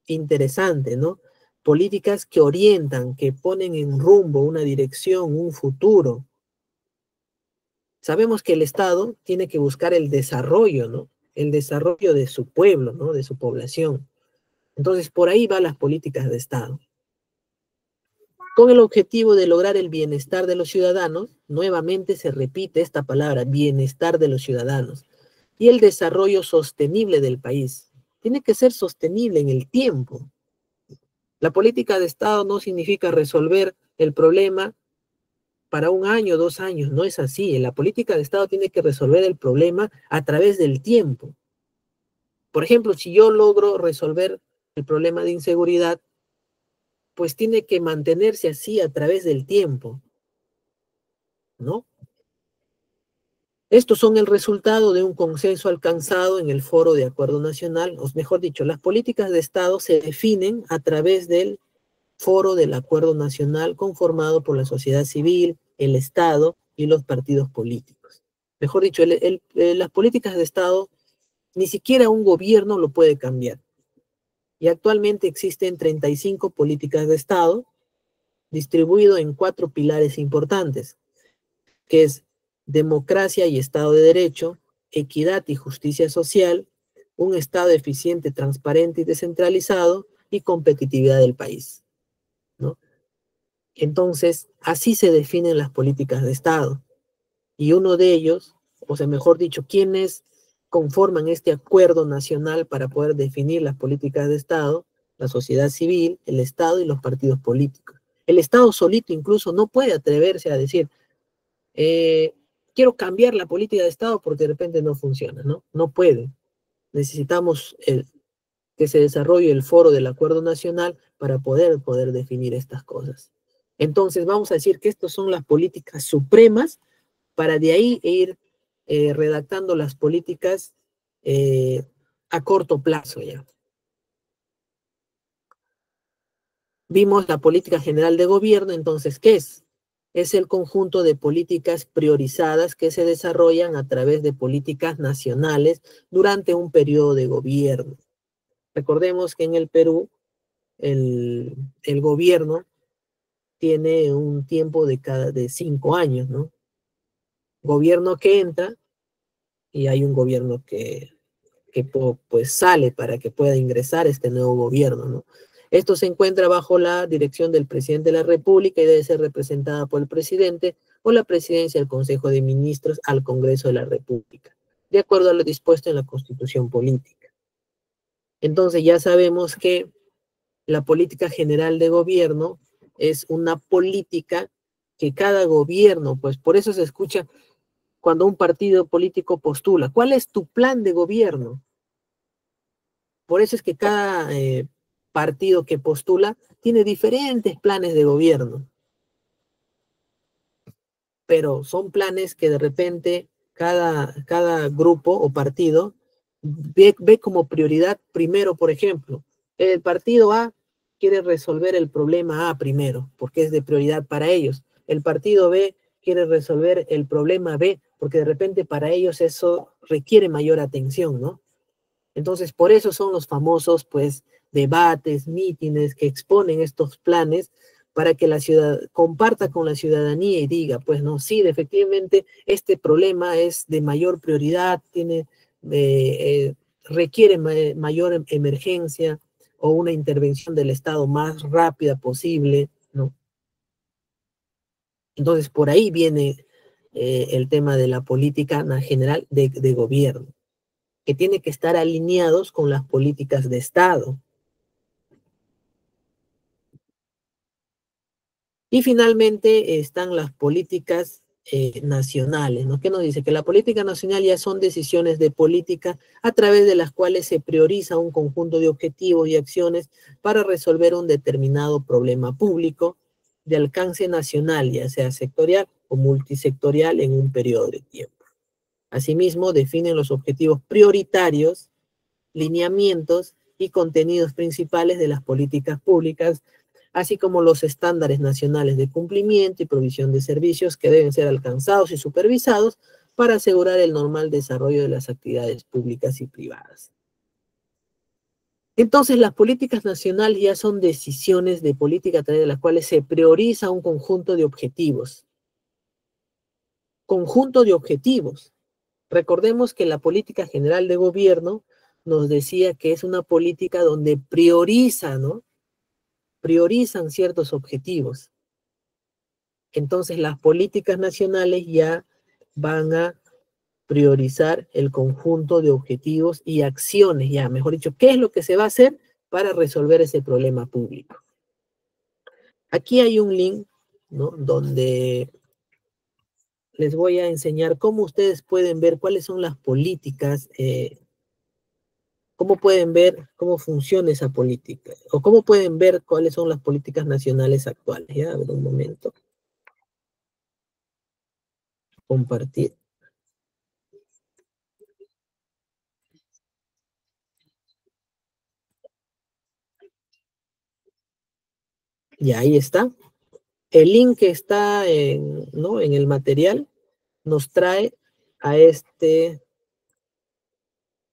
Interesante, ¿no? Políticas que orientan, que ponen en rumbo una dirección, un futuro. Sabemos que el Estado tiene que buscar el desarrollo, ¿no? El desarrollo de su pueblo, ¿no? De su población. Entonces, por ahí van las políticas de Estado. Con el objetivo de lograr el bienestar de los ciudadanos, nuevamente se repite esta palabra, bienestar de los ciudadanos, y el desarrollo sostenible del país. Tiene que ser sostenible en el tiempo. La política de Estado no significa resolver el problema para 1 año, 2 años, no es así. La política de Estado tiene que resolver el problema a través del tiempo. Por ejemplo, si yo logro resolver el problema de inseguridad, pues tiene que mantenerse así a través del tiempo, ¿no? Estos son el resultado de un consenso alcanzado en el Foro de Acuerdo Nacional, o mejor dicho, las políticas de Estado se definen a través del Foro del Acuerdo Nacional conformado por la sociedad civil, el Estado y los partidos políticos. Mejor dicho, las políticas de Estado ni siquiera un gobierno lo puede cambiar. Y actualmente existen 35 políticas de Estado distribuido en 4 pilares importantes, que es democracia y Estado de Derecho, equidad y justicia social, un Estado eficiente, transparente y descentralizado, y competitividad del país, ¿no? Entonces, así se definen las políticas de Estado. Y uno de ellos, o sea, mejor dicho, quienes conforman este acuerdo nacional para poder definir las políticas de Estado, la sociedad civil, el Estado y los partidos políticos. El Estado solito incluso no puede atreverse a decir, quiero cambiar la política de Estado porque de repente no funciona, ¿no? No puede. Necesitamos que se desarrolle el foro del acuerdo nacional para poder definir estas cosas. Entonces vamos a decir que estas son las políticas supremas para de ahí ir redactando las políticas a corto plazo ya. Vimos la política general de gobierno, entonces, ¿qué es? Es el conjunto de políticas priorizadas que se desarrollan a través de políticas nacionales durante un periodo de gobierno. Recordemos que en el Perú el gobierno tiene un tiempo de 5 años, ¿no? Gobierno que entra y hay un gobierno que pues sale para que pueda ingresar este nuevo gobierno, ¿no? Esto se encuentra bajo la dirección del presidente de la República y debe ser representada por el presidente o la presidencia del Consejo de Ministros al Congreso de la República, de acuerdo a lo dispuesto en la Constitución Política. Entonces ya sabemos que la política general de gobierno es una política que cada gobierno, pues por eso se escucha cuando un partido político postula, ¿cuál es tu plan de gobierno? Por eso es que cada partido que postula tiene diferentes planes de gobierno. Pero son planes que de repente cada grupo o partido ve como prioridad primero, por ejemplo. El partido A quiere resolver el problema A primero, porque es de prioridad para ellos. El partido B quiere resolver el problema B, porque de repente para ellos eso requiere mayor atención, ¿no? Entonces, por eso son los famosos, pues, debates, mítines que exponen estos planes para que la ciudad comparta con la ciudadanía y diga, pues, no, sí, efectivamente, este problema es de mayor prioridad, requiere mayor emergencia o una intervención del Estado más rápida posible, ¿no? Entonces, por ahí viene el tema de la política general de gobierno, que tiene que estar alineados con las políticas de Estado. Y finalmente están las políticas nacionales, ¿no? ¿Qué nos dice? Que la política nacional ya son decisiones de política a través de las cuales se prioriza un conjunto de objetivos y acciones para resolver un determinado problema público de alcance nacional, ya sea sectorial o multisectorial en un periodo de tiempo. Asimismo, definen los objetivos prioritarios, lineamientos y contenidos principales de las políticas públicas, así como los estándares nacionales de cumplimiento y provisión de servicios que deben ser alcanzados y supervisados para asegurar el normal desarrollo de las actividades públicas y privadas. Entonces, las políticas nacionales ya son decisiones de política a través de las cuales se prioriza un conjunto de objetivos. Conjunto de objetivos. Recordemos que la política general de gobierno nos decía que es una política donde prioriza, ¿no? Priorizan ciertos objetivos. Entonces las políticas nacionales ya van a priorizar el conjunto de objetivos y acciones, ya mejor dicho, ¿qué es lo que se va a hacer para resolver ese problema público? Aquí hay un link, ¿no? Donde les voy a enseñar cómo ustedes pueden ver cuáles son las políticas, cómo pueden ver cómo funciona esa política, o cómo pueden ver cuáles son las políticas nacionales actuales. Ya, a ver un momento. Compartir. Y ahí está. El link que está ¿no? en el material nos trae a este.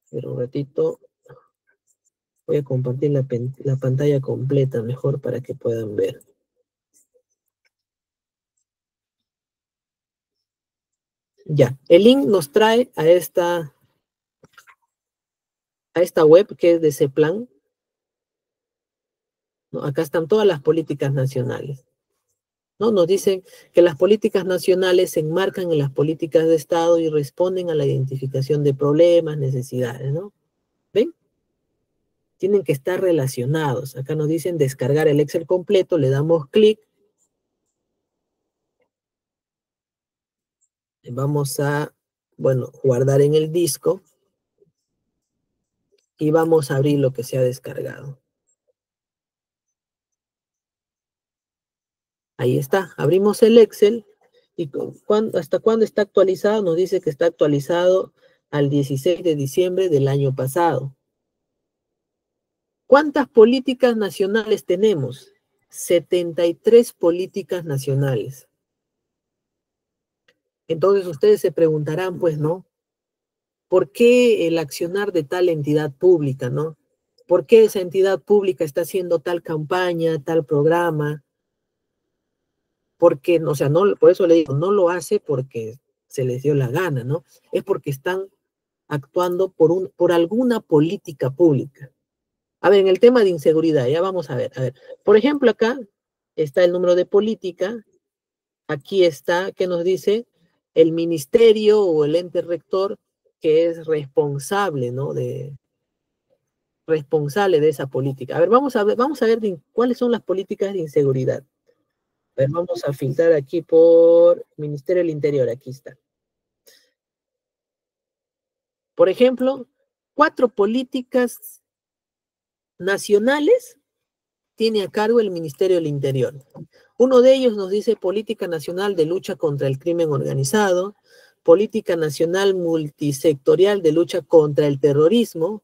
Pero un ratito. Voy a compartir la pantalla completa mejor para que puedan ver. Ya, el link nos trae a esta web que es de CEPLAN. ¿No? Acá están todas las políticas nacionales. ¿No? Nos dicen que las políticas nacionales se enmarcan en las políticas de Estado y responden a la identificación de problemas, necesidades, ¿no? ¿Ven? Tienen que estar relacionados. Acá nos dicen descargar el Excel completo, le damos clic. Vamos a, bueno, guardar en el disco. Y vamos a abrir lo que se ha descargado. Ahí está, abrimos el Excel y hasta cuándo está actualizado, nos dice que está actualizado al 16 de diciembre del año pasado. ¿Cuántas políticas nacionales tenemos? 73 políticas nacionales. Entonces ustedes se preguntarán, pues, ¿no? ¿Por qué el accionar de tal entidad pública, ¿no? ¿Por qué esa entidad pública está haciendo tal campaña, tal programa? Porque, o sea, no, por eso le digo, no lo hace porque se les dio la gana, ¿no? Es porque están actuando por alguna política pública. A ver, en el tema de inseguridad, ya vamos a ver. Por ejemplo, acá está el número de política, aquí está, ¿qué nos dice? El ministerio o el ente rector que es responsable, ¿no? Responsable de esa política. A ver, vamos a ver cuáles son las políticas de inseguridad. A ver, vamos a filtrar aquí por Ministerio del Interior, aquí está. Por ejemplo, 4 políticas nacionales tiene a cargo el Ministerio del Interior. Uno de ellos nos dice Política Nacional de Lucha contra el Crimen Organizado, Política Nacional Multisectorial de Lucha contra el Terrorismo,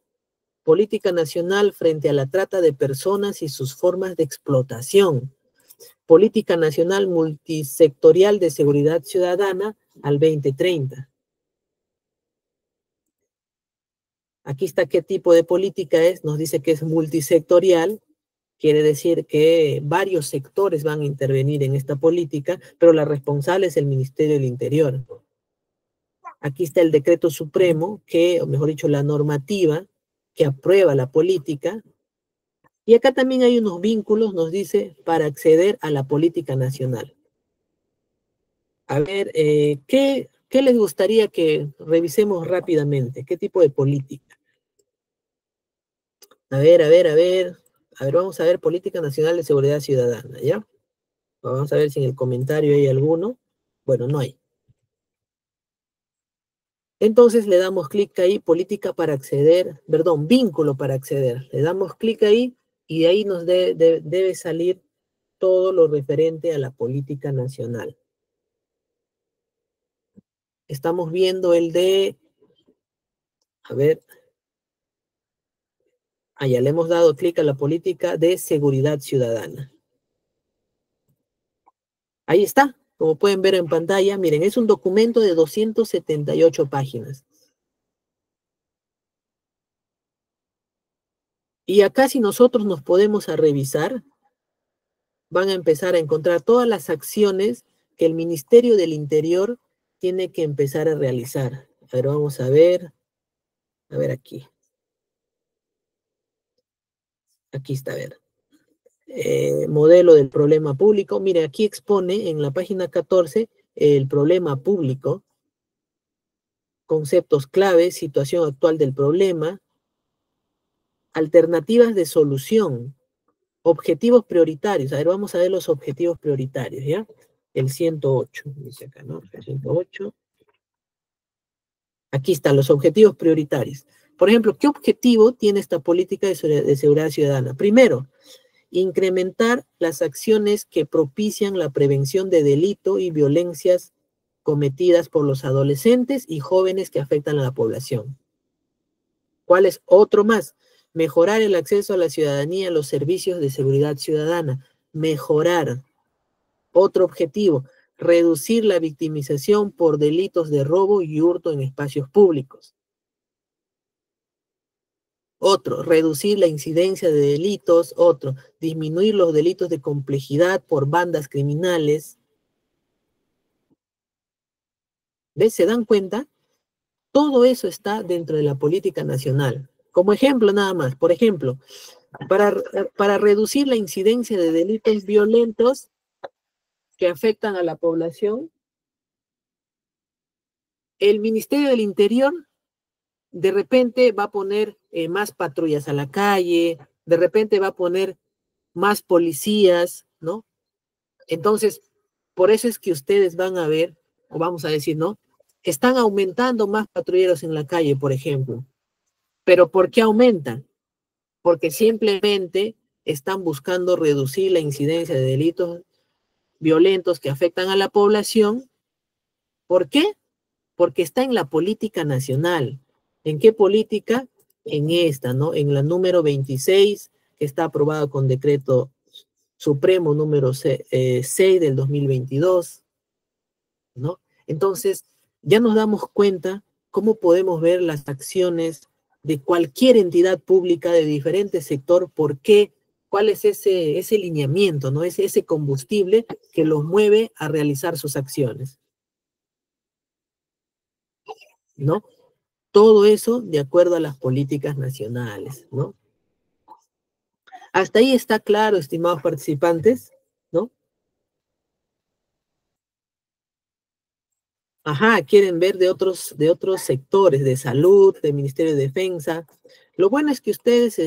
Política Nacional frente a la trata de personas y sus formas de explotación. Política Nacional Multisectorial de Seguridad Ciudadana al 2030. Aquí está qué tipo de política es, nos dice que es multisectorial, quiere decir que varios sectores van a intervenir en esta política, pero la responsable es el Ministerio del Interior. Aquí está el decreto supremo, o mejor dicho, la normativa que aprueba la política. Y acá también hay unos vínculos, nos dice, para acceder a la política nacional. A ver, ¿qué les gustaría que revisemos rápidamente? ¿Qué tipo de política? A ver, a ver, a ver. A ver, vamos a ver Política Nacional de Seguridad Ciudadana, ¿ya? Vamos a ver si en el comentario hay alguno. Bueno, no hay. Entonces le damos clic ahí, política para acceder, perdón, vínculo para acceder. Le damos clic ahí y de ahí nos debe salir todo lo referente a la política nacional. Estamos viendo el de, a ver, ya le hemos dado clic a la política de seguridad ciudadana. Ahí está, como pueden ver en pantalla, miren, es un documento de 278 páginas. Y acá si nosotros nos podemos revisar, van a empezar a encontrar todas las acciones que el Ministerio del Interior tiene que empezar a realizar. A ver, vamos a ver aquí. Aquí está, a ver. Modelo del problema público. Mire, aquí expone en la página 14 el problema público, conceptos clave, situación actual del problema, alternativas de solución, objetivos prioritarios. A ver, vamos a ver los objetivos prioritarios, ¿ya? El 108, dice acá, ¿no? El 108. Aquí están los objetivos prioritarios. Por ejemplo, ¿qué objetivo tiene esta política de seguridad ciudadana? Primero, incrementar las acciones que propician la prevención de delito y violencias cometidas por los adolescentes y jóvenes que afectan a la población. ¿Cuál es otro más? Mejorar el acceso a la ciudadanía a los servicios de seguridad ciudadana. Mejorar. Otro objetivo, reducir la victimización por delitos de robo y hurto en espacios públicos. Otro, reducir la incidencia de delitos. Otro, disminuir los delitos de complejidad por bandas criminales. ¿Ves? ¿Se dan cuenta? Todo eso está dentro de la política nacional. Como ejemplo nada más, por ejemplo, para reducir la incidencia de delitos violentos que afectan a la población, el Ministerio del Interior de repente va a poner más patrullas a la calle, de repente va a poner más policías, ¿no? Entonces, por eso es que ustedes van a ver, o vamos a decir, ¿no? Están aumentando más patrulleros en la calle, por ejemplo. ¿Pero por qué aumentan? Porque simplemente están buscando reducir la incidencia de delitos violentos que afectan a la población. ¿Por qué? Porque está en la política nacional. ¿En qué política? En esta, ¿no? En la número 26, que está aprobada con decreto supremo número 6 del 2022, ¿no? Entonces, ya nos damos cuenta cómo podemos ver las acciones de cualquier entidad pública de diferente sector, por qué, cuál es ese lineamiento, ¿no? Ese combustible que los mueve a realizar sus acciones, ¿no? Todo eso de acuerdo a las políticas nacionales, ¿no? Hasta ahí está claro, estimados participantes, ¿no? Ajá, quieren ver de otros sectores, de salud, del Ministerio de Defensa. Lo bueno es que ustedes,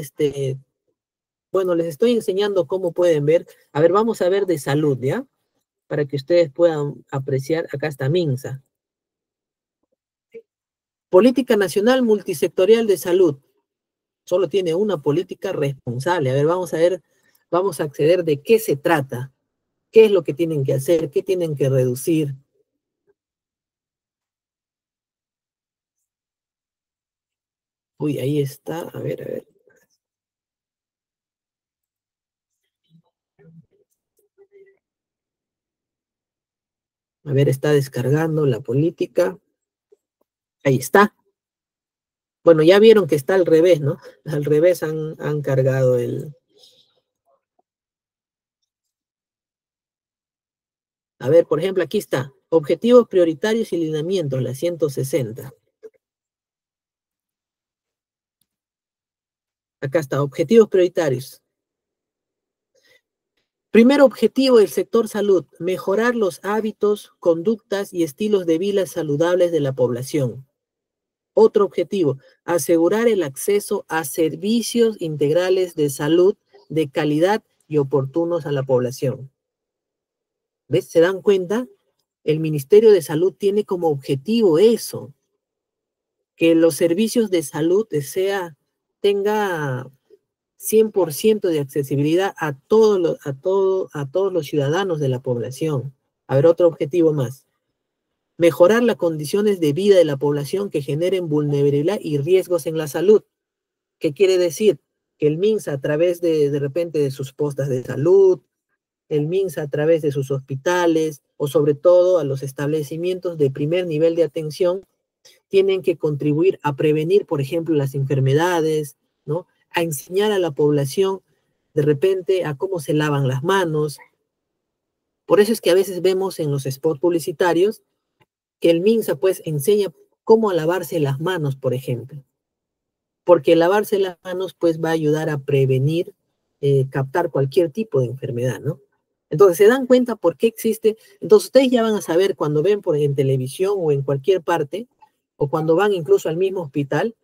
bueno, les estoy enseñando cómo pueden ver. A ver, vamos a ver de salud, ¿ya? Para que ustedes puedan apreciar. Acá está MINSA. Política Nacional Multisectorial de Salud. Solo tiene una política responsable. A ver, vamos a acceder de qué se trata, qué es lo que tienen que hacer, qué tienen que reducir. Uy, ahí está. A ver, a ver. A ver, está descargando la política. Ahí está. Bueno, ya vieron que está al revés, ¿no? Al revés han cargado el... A ver, por ejemplo, aquí está. Objetivos prioritarios y lineamientos, la 160. Acá está, objetivos prioritarios. Primer objetivo del sector salud, mejorar los hábitos, conductas y estilos de vida saludables de la población. Otro objetivo, asegurar el acceso a servicios integrales de salud de calidad y oportunos a la población. ¿Ves? ¿Se dan cuenta? El Ministerio de Salud tiene como objetivo eso, que los servicios de salud tenga 100% de accesibilidad a todos los ciudadanos de la población. A ver, otro objetivo más. Mejorar las condiciones de vida de la población que generen vulnerabilidad y riesgos en la salud. ¿Qué quiere decir? Que el MINSA a través de repente de sus postas de salud, el MINSA a través de sus hospitales o sobre todo a los establecimientos de primer nivel de atención tienen que contribuir a prevenir, por ejemplo, las enfermedades, ¿no? A enseñar a la población de repente a cómo se lavan las manos. Por eso es que a veces vemos en los spots publicitarios que el MINSA pues enseña cómo lavarse las manos, por ejemplo. Porque lavarse las manos pues va a ayudar a prevenir, captar cualquier tipo de enfermedad, ¿no? Entonces, ¿se dan cuenta por qué existe? Entonces, ustedes ya van a saber cuando ven en televisión o en cualquier parte, o cuando van incluso al mismo hospital,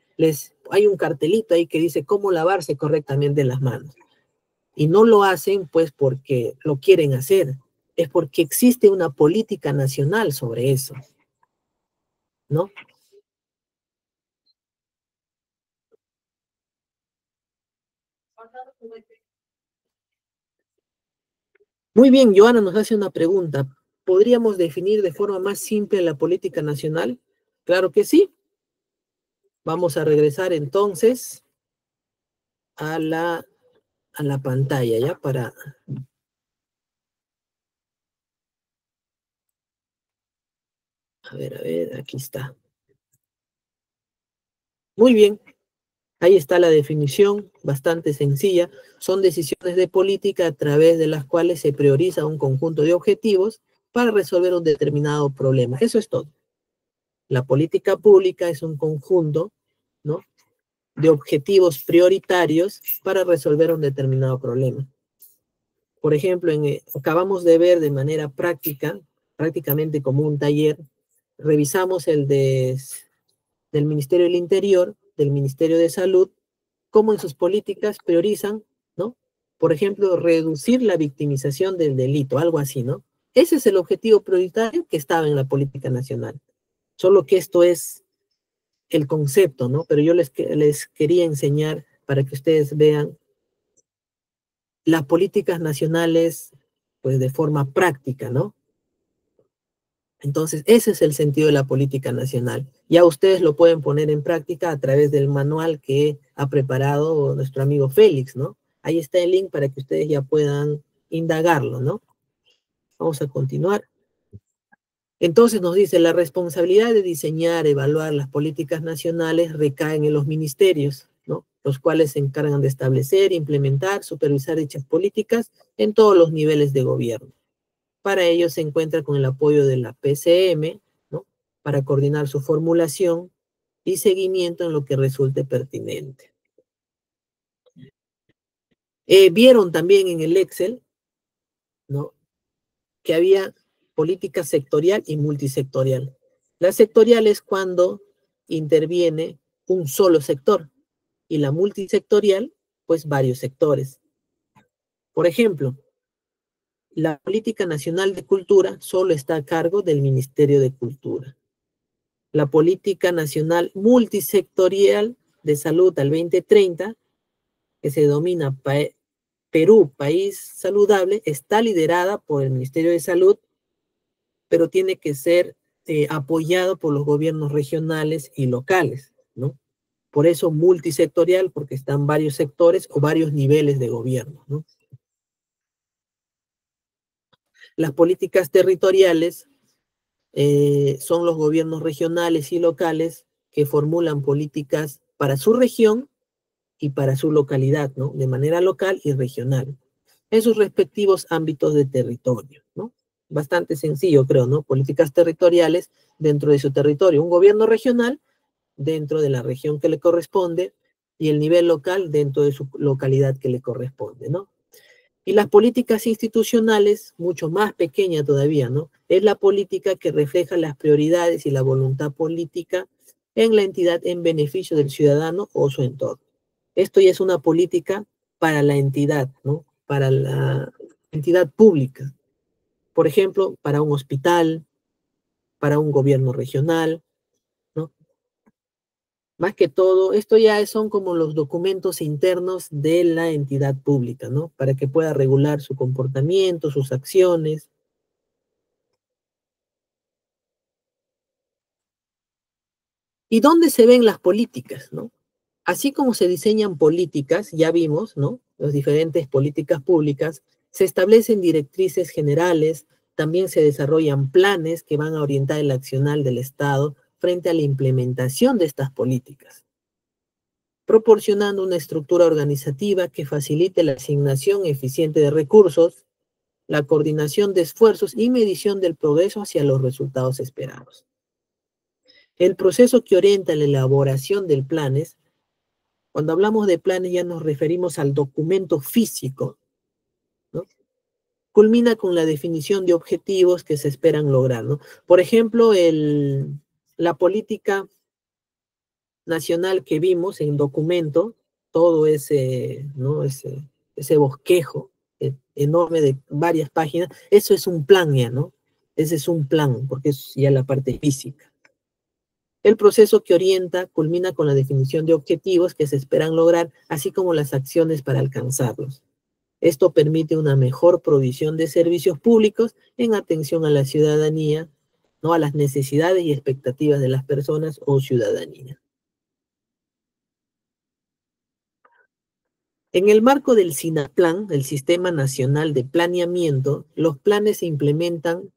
hay un cartelito ahí que dice cómo lavarse correctamente las manos. Y no lo hacen pues porque lo quieren hacer, es porque existe una política nacional sobre eso, ¿no? Muy bien, Joana nos hace una pregunta. ¿Podríamos definir de forma más simple la política nacional? Claro que sí. Vamos a regresar entonces a la pantalla, ¿ya? A ver, aquí está. Muy bien, ahí está la definición, bastante sencilla. Son decisiones de política a través de las cuales se prioriza un conjunto de objetivos para resolver un determinado problema. Eso es todo. La política pública es un conjunto, ¿no?, de objetivos prioritarios para resolver un determinado problema. Por ejemplo, acabamos de ver de manera práctica, prácticamente como un taller, revisamos del Ministerio del Interior, del Ministerio de Salud, cómo en sus políticas priorizan, ¿no? Por ejemplo, reducir la victimización del delito, algo así, ¿no? Ese es el objetivo prioritario que estaba en la política nacional. Solo que esto es el concepto, ¿no? Pero yo les quería enseñar para que ustedes vean las políticas nacionales, pues de forma práctica, ¿no? Entonces, ese es el sentido de la política nacional. Ya ustedes lo pueden poner en práctica a través del manual que ha preparado nuestro amigo Félix, ¿no? Ahí está el link para que ustedes ya puedan indagarlo, ¿no? Vamos a continuar. Entonces nos dice, la responsabilidad de diseñar, evaluar las políticas nacionales recaen en los ministerios, ¿no?, los cuales se encargan de establecer, implementar, supervisar dichas políticas en todos los niveles de gobierno. Para ello se encuentra con el apoyo de la PCM, ¿no?, para coordinar su formulación y seguimiento en lo que resulte pertinente. Vieron también en el Excel, ¿no?, que había política sectorial y multisectorial. La sectorial es cuando interviene un solo sector y la multisectorial, pues varios sectores. Por ejemplo, la política nacional de cultura solo está a cargo del Ministerio de Cultura. La política nacional multisectorial de salud al 2030, que se denomina Perú, País Saludable, está liderada por el Ministerio de Salud, pero tiene que ser apoyado por los gobiernos regionales y locales, ¿no? Por eso multisectorial, porque están varios sectores o varios niveles de gobierno, ¿no? Las políticas territoriales son los gobiernos regionales y locales que formulan políticas para su región y para su localidad, ¿no? De manera local y regional, en sus respectivos ámbitos de territorio, ¿no? Bastante sencillo, creo, ¿no? Políticas territoriales dentro de su territorio. Un gobierno regional dentro de la región que le corresponde y el nivel local dentro de su localidad que le corresponde, ¿no? Y las políticas institucionales, mucho más pequeña todavía, ¿no? Es la política que refleja las prioridades y la voluntad política en la entidad en beneficio del ciudadano o su entorno. Esto ya es una política para la entidad, ¿no? Para la entidad pública. Por ejemplo, para un hospital, para un gobierno regional, ¿no? Más que todo, esto ya son como los documentos internos de la entidad pública, ¿no? Para que pueda regular su comportamiento, sus acciones. ¿Y dónde se ven las políticas, no? Así como se diseñan políticas, ya vimos, ¿no? Las diferentes políticas públicas, se establecen directrices generales, también se desarrollan planes que van a orientar el accionar del Estado frente a la implementación de estas políticas, proporcionando una estructura organizativa que facilite la asignación eficiente de recursos, la coordinación de esfuerzos y medición del progreso hacia los resultados esperados. El proceso que orienta la elaboración del planes, cuando hablamos de planes ya nos referimos al documento físico, ¿no? Culmina con la definición de objetivos que se esperan lograr, ¿no? Por ejemplo, la política nacional que vimos en documento, todo ese, ¿no? ese bosquejo enorme de varias páginas, eso es un plan ya, ¿no? Ese es un plan, porque es ya la parte física. El proceso que orienta culmina con la definición de objetivos que se esperan lograr, así como las acciones para alcanzarlos. Esto permite una mejor provisión de servicios públicos en atención a la ciudadanía, no a las necesidades y expectativas de las personas o ciudadanía. En el marco del SINAPLAN, el Sistema Nacional de Planeamiento, los planes se implementan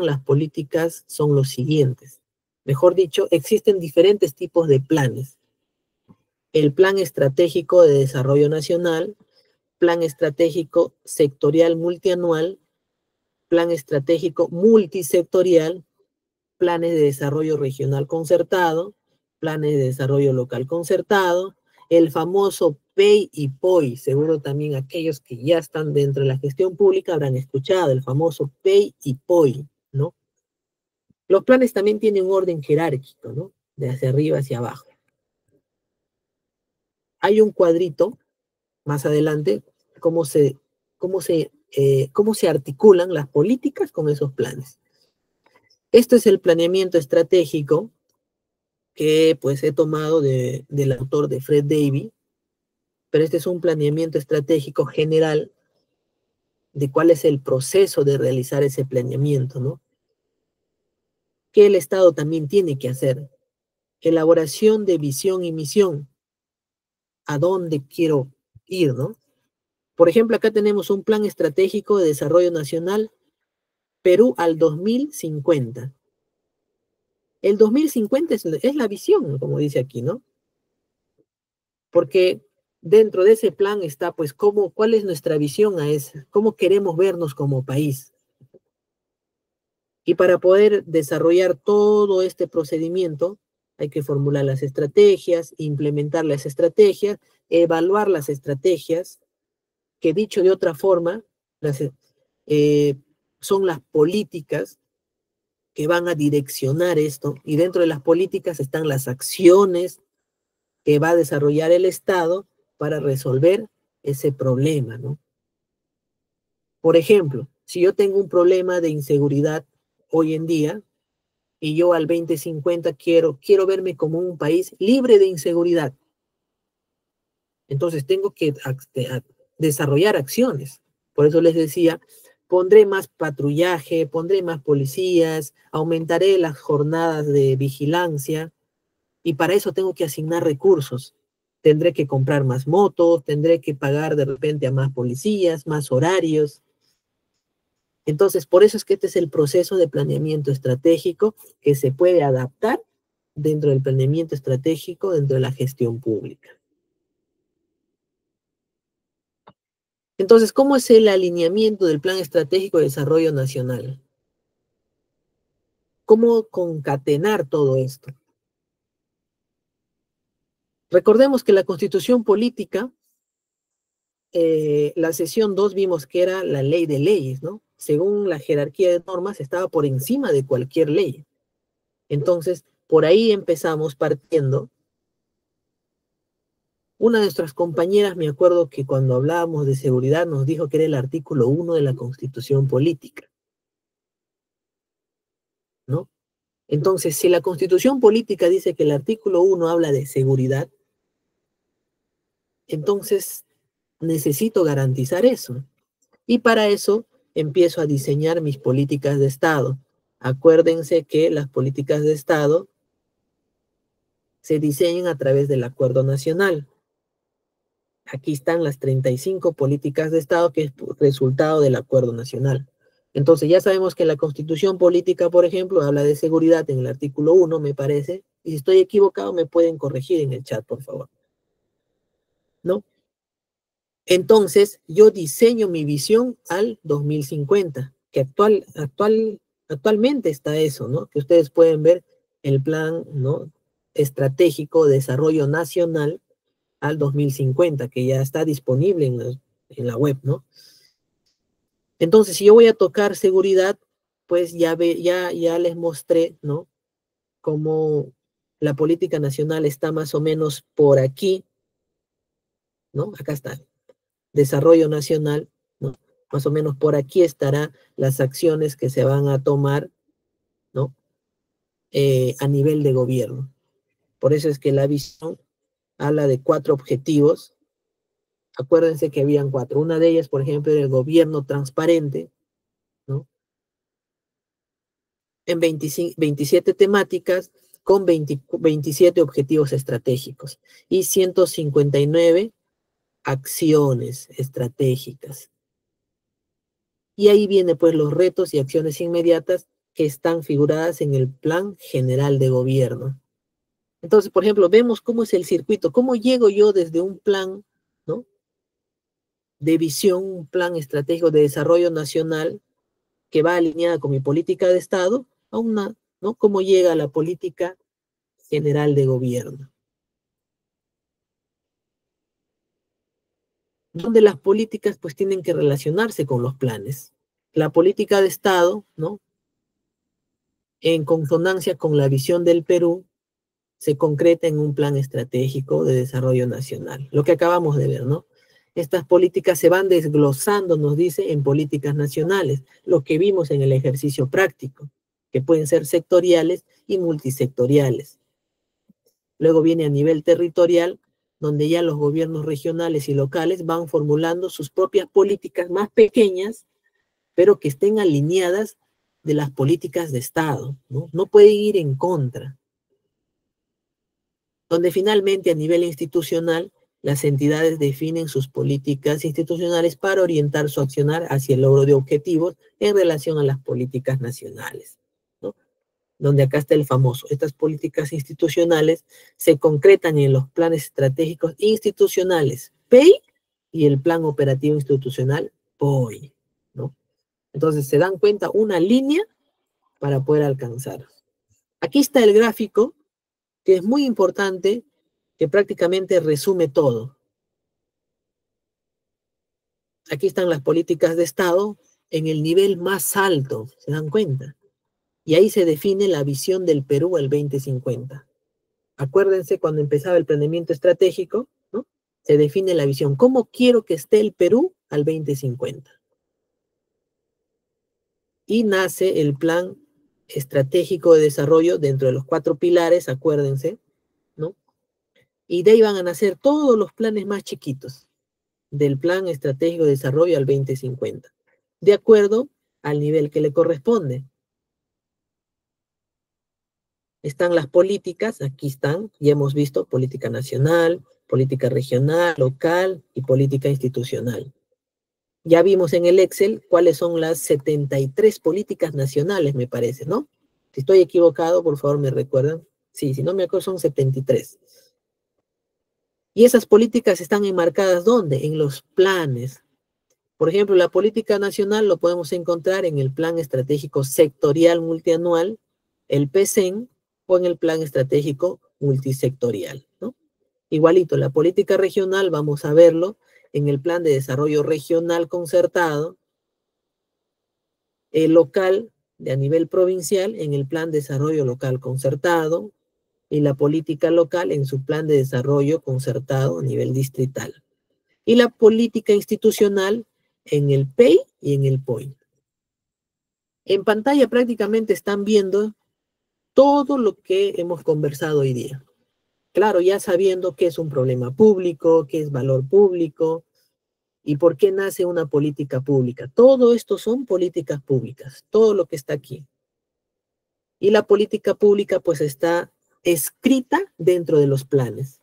las políticas son los siguientes. Mejor dicho, existen diferentes tipos de planes. El Plan Estratégico de Desarrollo Nacional, Plan Estratégico Sectorial Multianual, Plan Estratégico Multisectorial, Planes de Desarrollo Regional Concertado, Planes de Desarrollo Local Concertado, el famoso PEI y POI, seguro también aquellos que ya están dentro de la gestión pública habrán escuchado el famoso PEI y POI, ¿no? Los planes también tienen un orden jerárquico, ¿no? De hacia arriba hacia abajo. Hay un cuadrito más adelante, cómo se articulan las políticas con esos planes. Este es el planeamiento estratégico que pues he tomado del autor de Fred Davey, pero este es un planeamiento estratégico general de cuál es el proceso de realizar ese planeamiento, ¿no? Que el Estado también tiene que hacer. Elaboración de visión y misión. ¿A dónde quiero ir, no? Por ejemplo, acá tenemos un plan estratégico de desarrollo nacional, Perú al 2050. El 2050 es la visión, como dice aquí, ¿no? Porque dentro de ese plan está, pues, cuál es nuestra visión a esa, cómo queremos vernos como país. Y para poder desarrollar todo este procedimiento, hay que formular las estrategias, implementar las estrategias, evaluar las estrategias, que dicho de otra forma, son las políticas que van a direccionar esto, y dentro de las políticas están las acciones que va a desarrollar el Estado para resolver ese problema, ¿no? Por ejemplo, si yo tengo un problema de inseguridad hoy en día, y yo al 2050 quiero verme como un país libre de inseguridad, entonces tengo que desarrollar acciones. Por eso les decía, pondré más patrullaje, pondré más policías, aumentaré las jornadas de vigilancia, y para eso tengo que asignar recursos. Tendré que comprar más motos, tendré que pagar de repente a más policías, más horarios. Entonces, por eso es que este es el proceso de planeamiento estratégico que se puede adaptar dentro del planeamiento estratégico, dentro de la gestión pública. Entonces, ¿cómo es el alineamiento del Plan Estratégico de Desarrollo Nacional? ¿Cómo concatenar todo esto? Recordemos que la Constitución Política, la sesión 2 vimos que era la ley de leyes, ¿no? Según la jerarquía de normas, estaba por encima de cualquier ley. Entonces, por ahí empezamos partiendo. Una de nuestras compañeras, me acuerdo que cuando hablábamos de seguridad, nos dijo que era el artículo 1 de la Constitución Política, ¿no? Entonces, si la Constitución Política dice que el artículo 1 habla de seguridad, entonces necesito garantizar eso. Y para eso empiezo a diseñar mis políticas de Estado. Acuérdense que las políticas de Estado se diseñan a través del Acuerdo Nacional. Aquí están las 35 políticas de Estado que es resultado del Acuerdo Nacional. Entonces ya sabemos que la Constitución Política, por ejemplo, habla de seguridad en el artículo 1, me parece, y si estoy equivocado me pueden corregir en el chat, por favor. ¿No? Entonces, yo diseño mi visión al 2050, que actualmente está eso, ¿no? Que ustedes pueden ver el plan, ¿no? Estratégico de desarrollo nacional al 2050, que ya está disponible en la web, ¿no? Entonces, si yo voy a tocar seguridad, pues ya les mostré, ¿no? Cómo la política nacional está más o menos por aquí, ¿no? Acá está. Desarrollo nacional, ¿no? Más o menos por aquí estarán las acciones que se van a tomar, ¿no? A nivel de gobierno. Por eso es que la visión habla de 4 objetivos. Acuérdense que habían 4. Una de ellas, por ejemplo, era el gobierno transparente, ¿no? En 27 temáticas con 27 objetivos estratégicos y 159 acciones estratégicas. Y ahí vienen pues los retos y acciones inmediatas que están figuradas en el Plan General de Gobierno. Entonces, por ejemplo, vemos cómo es el circuito, cómo llego yo desde un plan, ¿no? De visión, un plan estratégico de desarrollo nacional que va alineada con mi política de Estado, a una, ¿no? Cómo llega a la política general de gobierno. Donde las políticas pues tienen que relacionarse con los planes. La política de Estado, ¿no? En consonancia con la visión del Perú, se concreta en un plan estratégico de desarrollo nacional. Lo que acabamos de ver, ¿no? Estas políticas se van desglosando, nos dice, en políticas nacionales, lo que vimos en el ejercicio práctico, que pueden ser sectoriales y multisectoriales. Luego viene a nivel territorial, donde ya los gobiernos regionales y locales van formulando sus propias políticas más pequeñas, pero que estén alineadas de las políticas de Estado, ¿no? No pueden ir en contra. Donde finalmente a nivel institucional, las entidades definen sus políticas institucionales para orientar su accionar hacia el logro de objetivos en relación a las políticas nacionales, ¿no? Donde acá está el famoso. Estas políticas institucionales se concretan en los planes estratégicos institucionales, PEI, y el plan operativo institucional, POI, ¿no? Entonces se dan cuenta una línea para poder alcanzar. Aquí está el gráfico, que es muy importante, que prácticamente resume todo. Aquí están las políticas de Estado en el nivel más alto, ¿se dan cuenta? Y ahí se define la visión del Perú al 2050. Acuérdense cuando empezaba el planeamiento estratégico, ¿no? Se define la visión. ¿Cómo quiero que esté el Perú al 2050? Y nace el plan estratégico de desarrollo dentro de los 4 pilares, acuérdense, ¿no? Y de ahí van a nacer todos los planes más chiquitos del Plan Estratégico de Desarrollo al 2050, de acuerdo al nivel que le corresponde. Están las políticas, aquí están, ya hemos visto, política nacional, política regional, local y política institucional. Ya vimos en el Excel cuáles son las 73 políticas nacionales, me parece, ¿no? Si estoy equivocado, por favor me recuerdan. Sí, si no me acuerdo, son 73. Y esas políticas están enmarcadas ¿dónde? En los planes. Por ejemplo, la política nacional lo podemos encontrar en el Plan Estratégico Sectorial Multianual, el PESEN, o en el Plan Estratégico Multisectorial, ¿no? Igualito, la política regional vamos a verlo en el Plan de Desarrollo Regional Concertado, el local de a nivel provincial en el Plan de Desarrollo Local Concertado y la política local en su Plan de Desarrollo Concertado a nivel distrital. Y la política institucional en el PEI y en el POI. En pantalla prácticamente están viendo todo lo que hemos conversado hoy día. Claro, ya sabiendo qué es un problema público, qué es valor público y por qué nace una política pública. Todo esto son políticas públicas, todo lo que está aquí. Y la política pública pues está escrita dentro de los planes,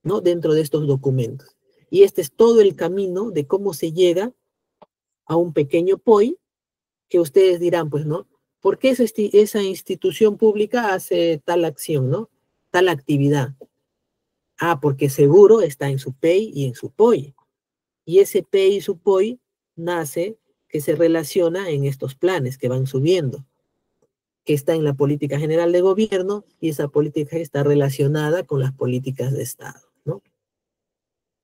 ¿no? Dentro de estos documentos. Y este es todo el camino de cómo se llega a un pequeño POI que ustedes dirán, pues, ¿no? ¿Por qué esa institución pública hace tal acción, ¿no? Tal actividad. Ah, porque seguro está en su PEI y en su POI. Y ese PEI y su POI nace que se relaciona en estos planes que van subiendo, que está en la política general de gobierno y esa política está relacionada con las políticas de Estado, ¿no?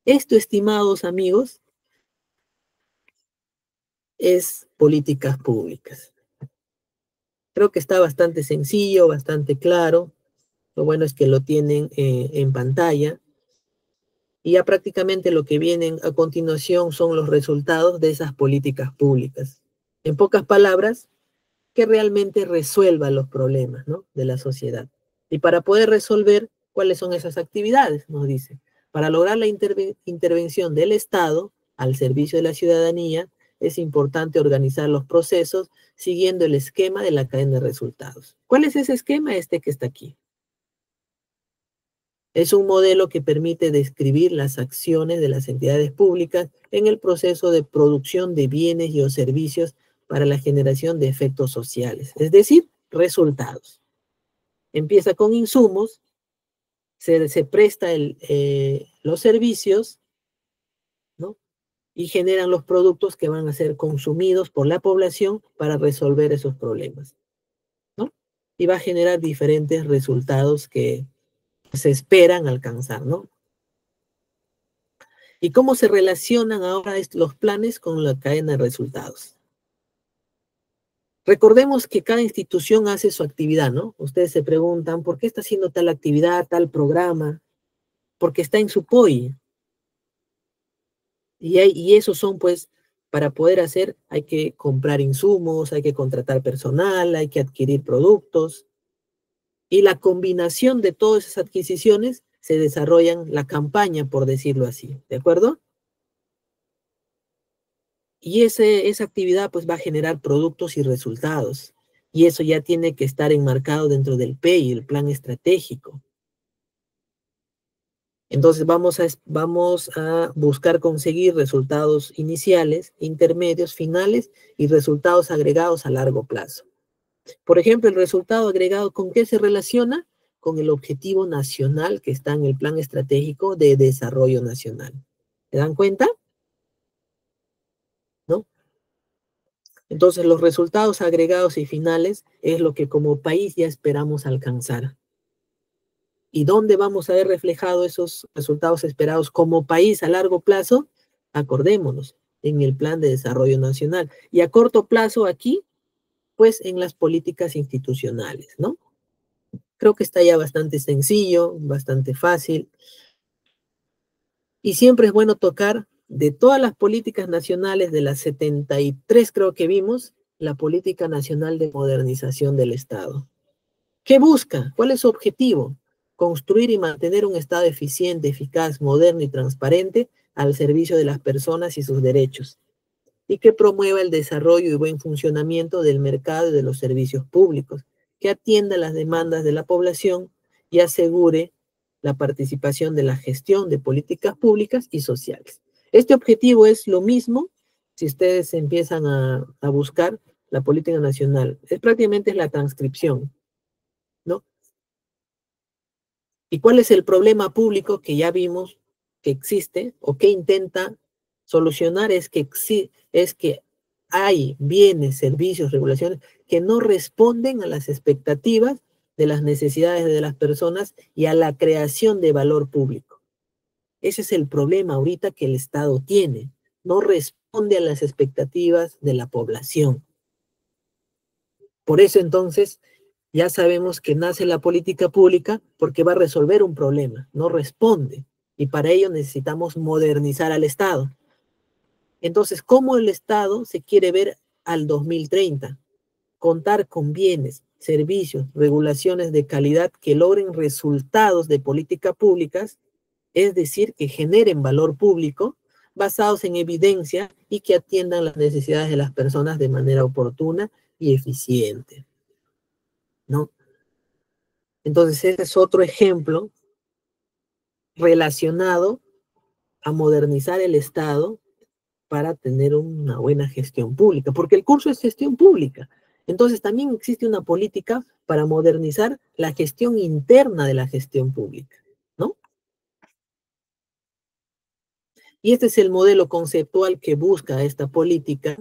Esto, estimados amigos, es políticas públicas. Creo que está bastante sencillo, bastante claro. Lo bueno es que lo tienen en pantalla. Y ya prácticamente lo que vienen a continuación son los resultados de esas políticas públicas. En pocas palabras, que realmente resuelvan los problemas, ¿no? De la sociedad. Y para poder resolver, ¿cuáles son esas actividades? Nos dice. Para lograr la intervención del Estado al servicio de la ciudadanía, es importante organizar los procesos siguiendo el esquema de la cadena de resultados. ¿Cuál es ese esquema? Este que está aquí. Es un modelo que permite describir las acciones de las entidades públicas en el proceso de producción de bienes y o servicios para la generación de efectos sociales, es decir, resultados. Empieza con insumos, se presta los servicios, ¿no? Y generan los productos que van a ser consumidos por la población para resolver esos problemas, ¿no? Y va a generar diferentes resultados que se esperan alcanzar, ¿no? ¿Y cómo se relacionan ahora los planes con la cadena de resultados? Recordemos que cada institución hace su actividad, ¿no? Ustedes se preguntan, ¿por qué está haciendo tal actividad, tal programa? Porque está en su POI. Y esos son, pues, para poder hacer, hay que comprar insumos, hay que contratar personal, hay que adquirir productos. Y la combinación de todas esas adquisiciones se desarrollan la campaña, por decirlo así, ¿de acuerdo? Y esa actividad pues va a generar productos y resultados. Y eso ya tiene que estar enmarcado dentro del PEI, el plan estratégico. Entonces vamos a buscar conseguir resultados iniciales, intermedios, finales y resultados agregados a largo plazo. Por ejemplo, el resultado agregado, ¿con qué se relaciona? Con el objetivo nacional que está en el plan estratégico de desarrollo nacional. ¿Se dan cuenta? ¿No? Entonces, los resultados agregados y finales es lo que como país ya esperamos alcanzar. ¿Y dónde vamos a ver reflejado esos resultados esperados como país a largo plazo? Acordémonos, en el Plan de Desarrollo Nacional. Y a corto plazo aquí, pues en las políticas institucionales, ¿no? Creo que está ya bastante sencillo, bastante fácil. Y siempre es bueno tocar de todas las políticas nacionales, de las 73 creo que vimos, la Política Nacional de Modernización del Estado. ¿Qué busca? ¿Cuál es su objetivo? Construir y mantener un Estado eficiente, eficaz, moderno y transparente al servicio de las personas y sus derechos, y que promueva el desarrollo y buen funcionamiento del mercado y de los servicios públicos, que atienda las demandas de la población y asegure la participación de la gestión de políticas públicas y sociales. Este objetivo es lo mismo Si ustedes empiezan a buscar la política nacional, prácticamente es la transcripción, ¿no? ¿Y cuál es el problema público que ya vimos que existe o que intenta solucionar? Es que hay bienes, servicios, regulaciones que no responden a las expectativas de las necesidades de las personas y a la creación de valor público. Ese es el problema ahorita que el Estado tiene. No responde a las expectativas de la población. Por eso entonces ya sabemos que nace la política pública porque va a resolver un problema, no responde. Y para ello necesitamos modernizar al Estado. Entonces, ¿cómo el Estado se quiere ver al 2030? Contar con bienes, servicios, regulaciones de calidad que logren resultados de políticas públicas, es decir, que generen valor público basados en evidencia y que atiendan las necesidades de las personas de manera oportuna y eficiente, ¿no? Entonces, ese es otro ejemplo relacionado a modernizar el Estado para tener una buena gestión pública, porque el curso es gestión pública. Entonces, también existe una política para modernizar la gestión interna de la gestión pública, ¿no? Y este es el modelo conceptual que busca esta política,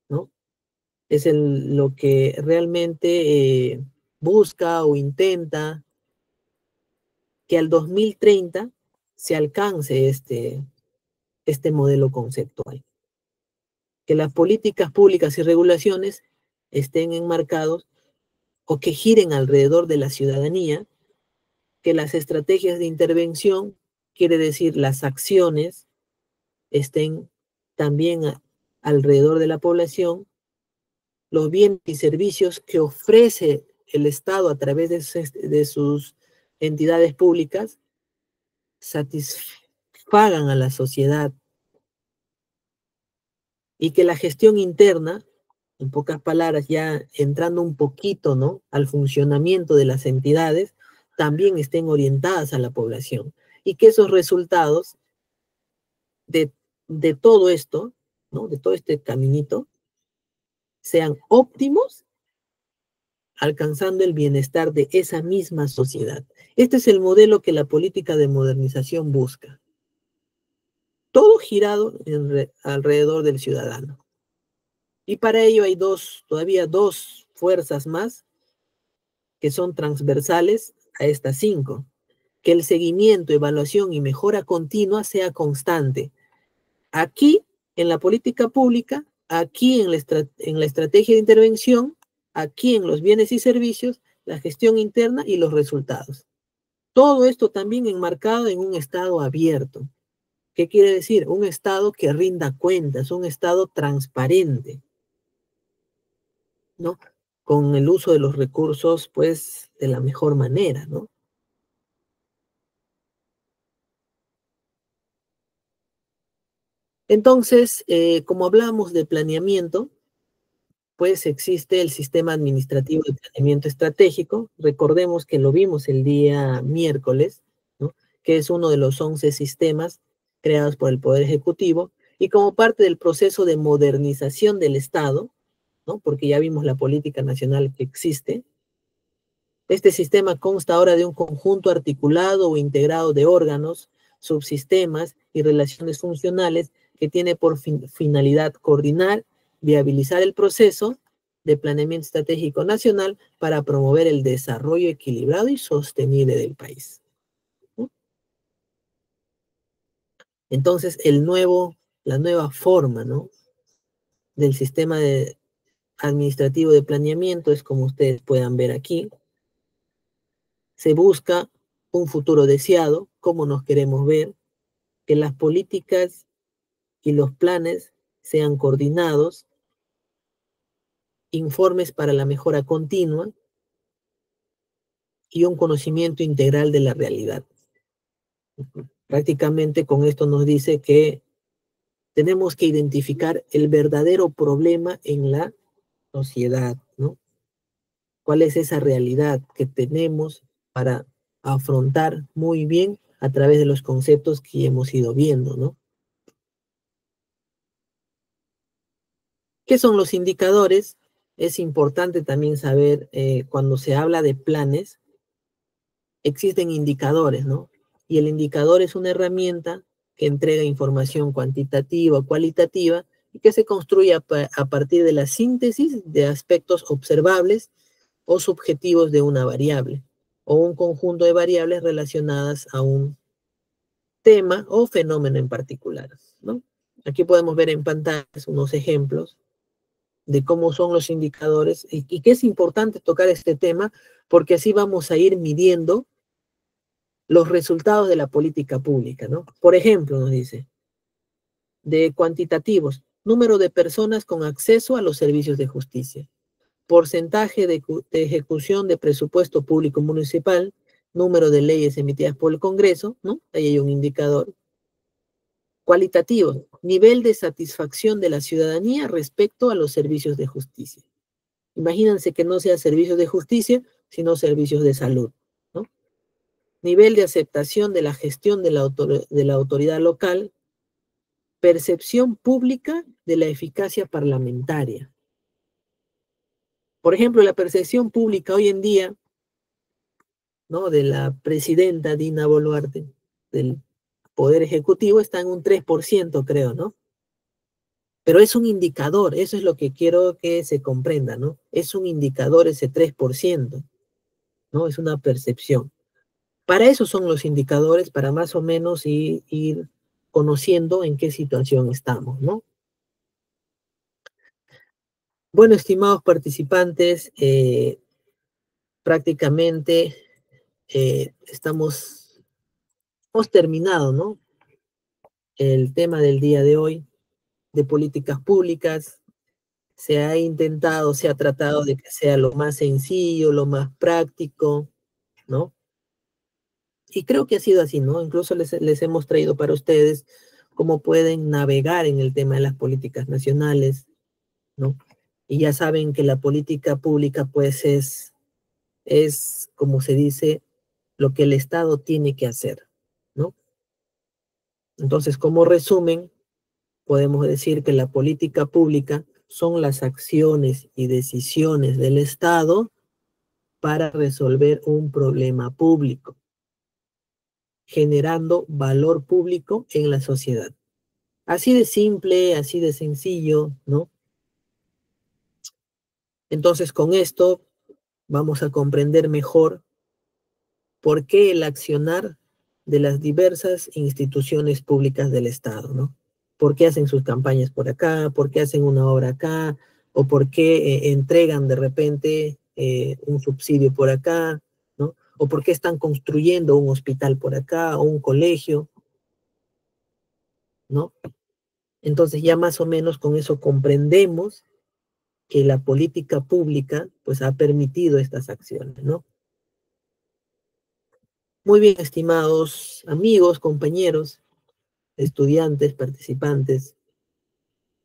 ¿no? Es lo que realmente busca o intenta que al 2030 se alcance este modelo conceptual. Que las políticas públicas y regulaciones estén enmarcados o que giren alrededor de la ciudadanía, que las estrategias de intervención, quiere decir las acciones, estén también alrededor de la población, los bienes y servicios que ofrece el Estado a través de sus entidades públicas satisfagan a la sociedad y que la gestión interna, en pocas palabras, ya entrando un poquito, ¿no?, al funcionamiento de las entidades, también estén orientadas a la población y que esos resultados de, de todo esto, ¿no?, de todo este caminito, sean óptimos, alcanzando el bienestar de esa misma sociedad. Este es el modelo que la política de modernización busca. Todo girado alrededor del ciudadano. Y para ello hay todavía dos fuerzas más que son transversales a estas 5. Que el seguimiento, evaluación y mejora continua sea constante. Aquí, en la política pública, aquí en la estrategia de intervención, aquí en los bienes y servicios, la gestión interna y los resultados. Todo esto también enmarcado en un Estado abierto. ¿Qué quiere decir? Un Estado que rinda cuentas, un Estado transparente, ¿no? Con el uso de los recursos, pues, de la mejor manera, ¿no? Entonces, como hablamos de planeamiento, pues existe el sistema administrativo de planeamiento estratégico. Recordemos que lo vimos el día miércoles, ¿no?, que es uno de los 11 sistemas creados por el Poder Ejecutivo y como parte del proceso de modernización del Estado, ¿no?, porque ya vimos la política nacional que existe. Este sistema consta ahora de un conjunto articulado o integrado de órganos, subsistemas y relaciones funcionales que tiene por finalidad coordinar, viabilizar el proceso de planeamiento estratégico nacional para promover el desarrollo equilibrado y sostenible del país. Entonces, la nueva forma, ¿no?, del sistema administrativo de planeamiento es como ustedes puedan ver aquí. Se busca un futuro deseado, cómo nos queremos ver, que las políticas y los planes sean coordinados, informes para la mejora continua y un conocimiento integral de la realidad. Prácticamente con esto nos dice que tenemos que identificar el verdadero problema en la sociedad, ¿no? ¿Cuál es esa realidad que tenemos para afrontar muy bien a través de los conceptos que hemos ido viendo, ¿no? ¿Qué son los indicadores? Es importante también saber, cuando se habla de planes, existen indicadores, ¿no? Y el indicador es una herramienta que entrega información cuantitativa o cualitativa y que se construye a partir de la síntesis de aspectos observables o subjetivos de una variable o un conjunto de variables relacionadas a un tema o fenómeno en particular, ¿no? Aquí podemos ver en pantalla unos ejemplos de cómo son los indicadores y que es importante tocar este tema porque así vamos a ir midiendo los resultados de la política pública, ¿no? Por ejemplo, nos dice, de cuantitativos, número de personas con acceso a los servicios de justicia, porcentaje de ejecución de presupuesto público municipal, número de leyes emitidas por el Congreso, ¿no? Ahí hay un indicador. Cualitativo, nivel de satisfacción de la ciudadanía respecto a los servicios de justicia. Imagínense que no sea servicios de justicia, sino servicios de salud, ¿no? Nivel de aceptación de la gestión de la autoridad local, percepción pública de la eficacia parlamentaria. Por ejemplo, la percepción pública hoy en día, ¿no?, de la presidenta Dina Boluarte, del Poder Ejecutivo, está en un 3%, creo, ¿no? Pero es un indicador, eso es lo que quiero que se comprenda, ¿no? Es un indicador ese 3%, ¿no? Es una percepción. Para eso son los indicadores, para más o menos ir conociendo en qué situación estamos, ¿no? Bueno, estimados participantes, prácticamente hemos terminado, ¿no?, el tema del día de hoy de políticas públicas. Se ha intentado, se ha tratado de que sea lo más sencillo, lo más práctico, ¿no? Y creo que ha sido así, ¿no? Incluso les hemos traído para ustedes cómo pueden navegar en el tema de las políticas nacionales, ¿no? Y ya saben que la política pública, pues, es, como se dice, lo que el Estado tiene que hacer, ¿no? Entonces, como resumen, podemos decir que la política pública son las acciones y decisiones del Estado para resolver un problema público, generando valor público en la sociedad. Así de simple, así de sencillo, ¿no? Entonces, con esto vamos a comprender mejor por qué el accionar de las diversas instituciones públicas del Estado, ¿no? ¿Por qué hacen sus campañas por acá? ¿Por qué hacen una obra acá? ¿O por qué entregan de repente un subsidio por acá? ¿No? ¿O por qué están construyendo un hospital por acá o un colegio? ¿No? Entonces ya más o menos con eso comprendemos que la política pública pues ha permitido estas acciones, ¿no? Muy bien, estimados amigos, compañeros, estudiantes, participantes.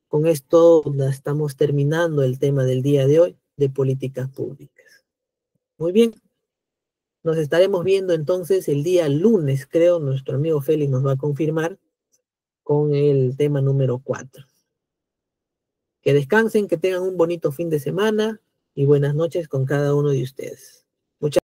Con esto estamos terminando el tema del día de hoy de políticas públicas. Muy bien, nos estaremos viendo entonces el día lunes, creo, nuestro amigo Félix nos va a confirmar con el tema número 4. Que descansen, que tengan un bonito fin de semana y buenas noches con cada uno de ustedes. Muchas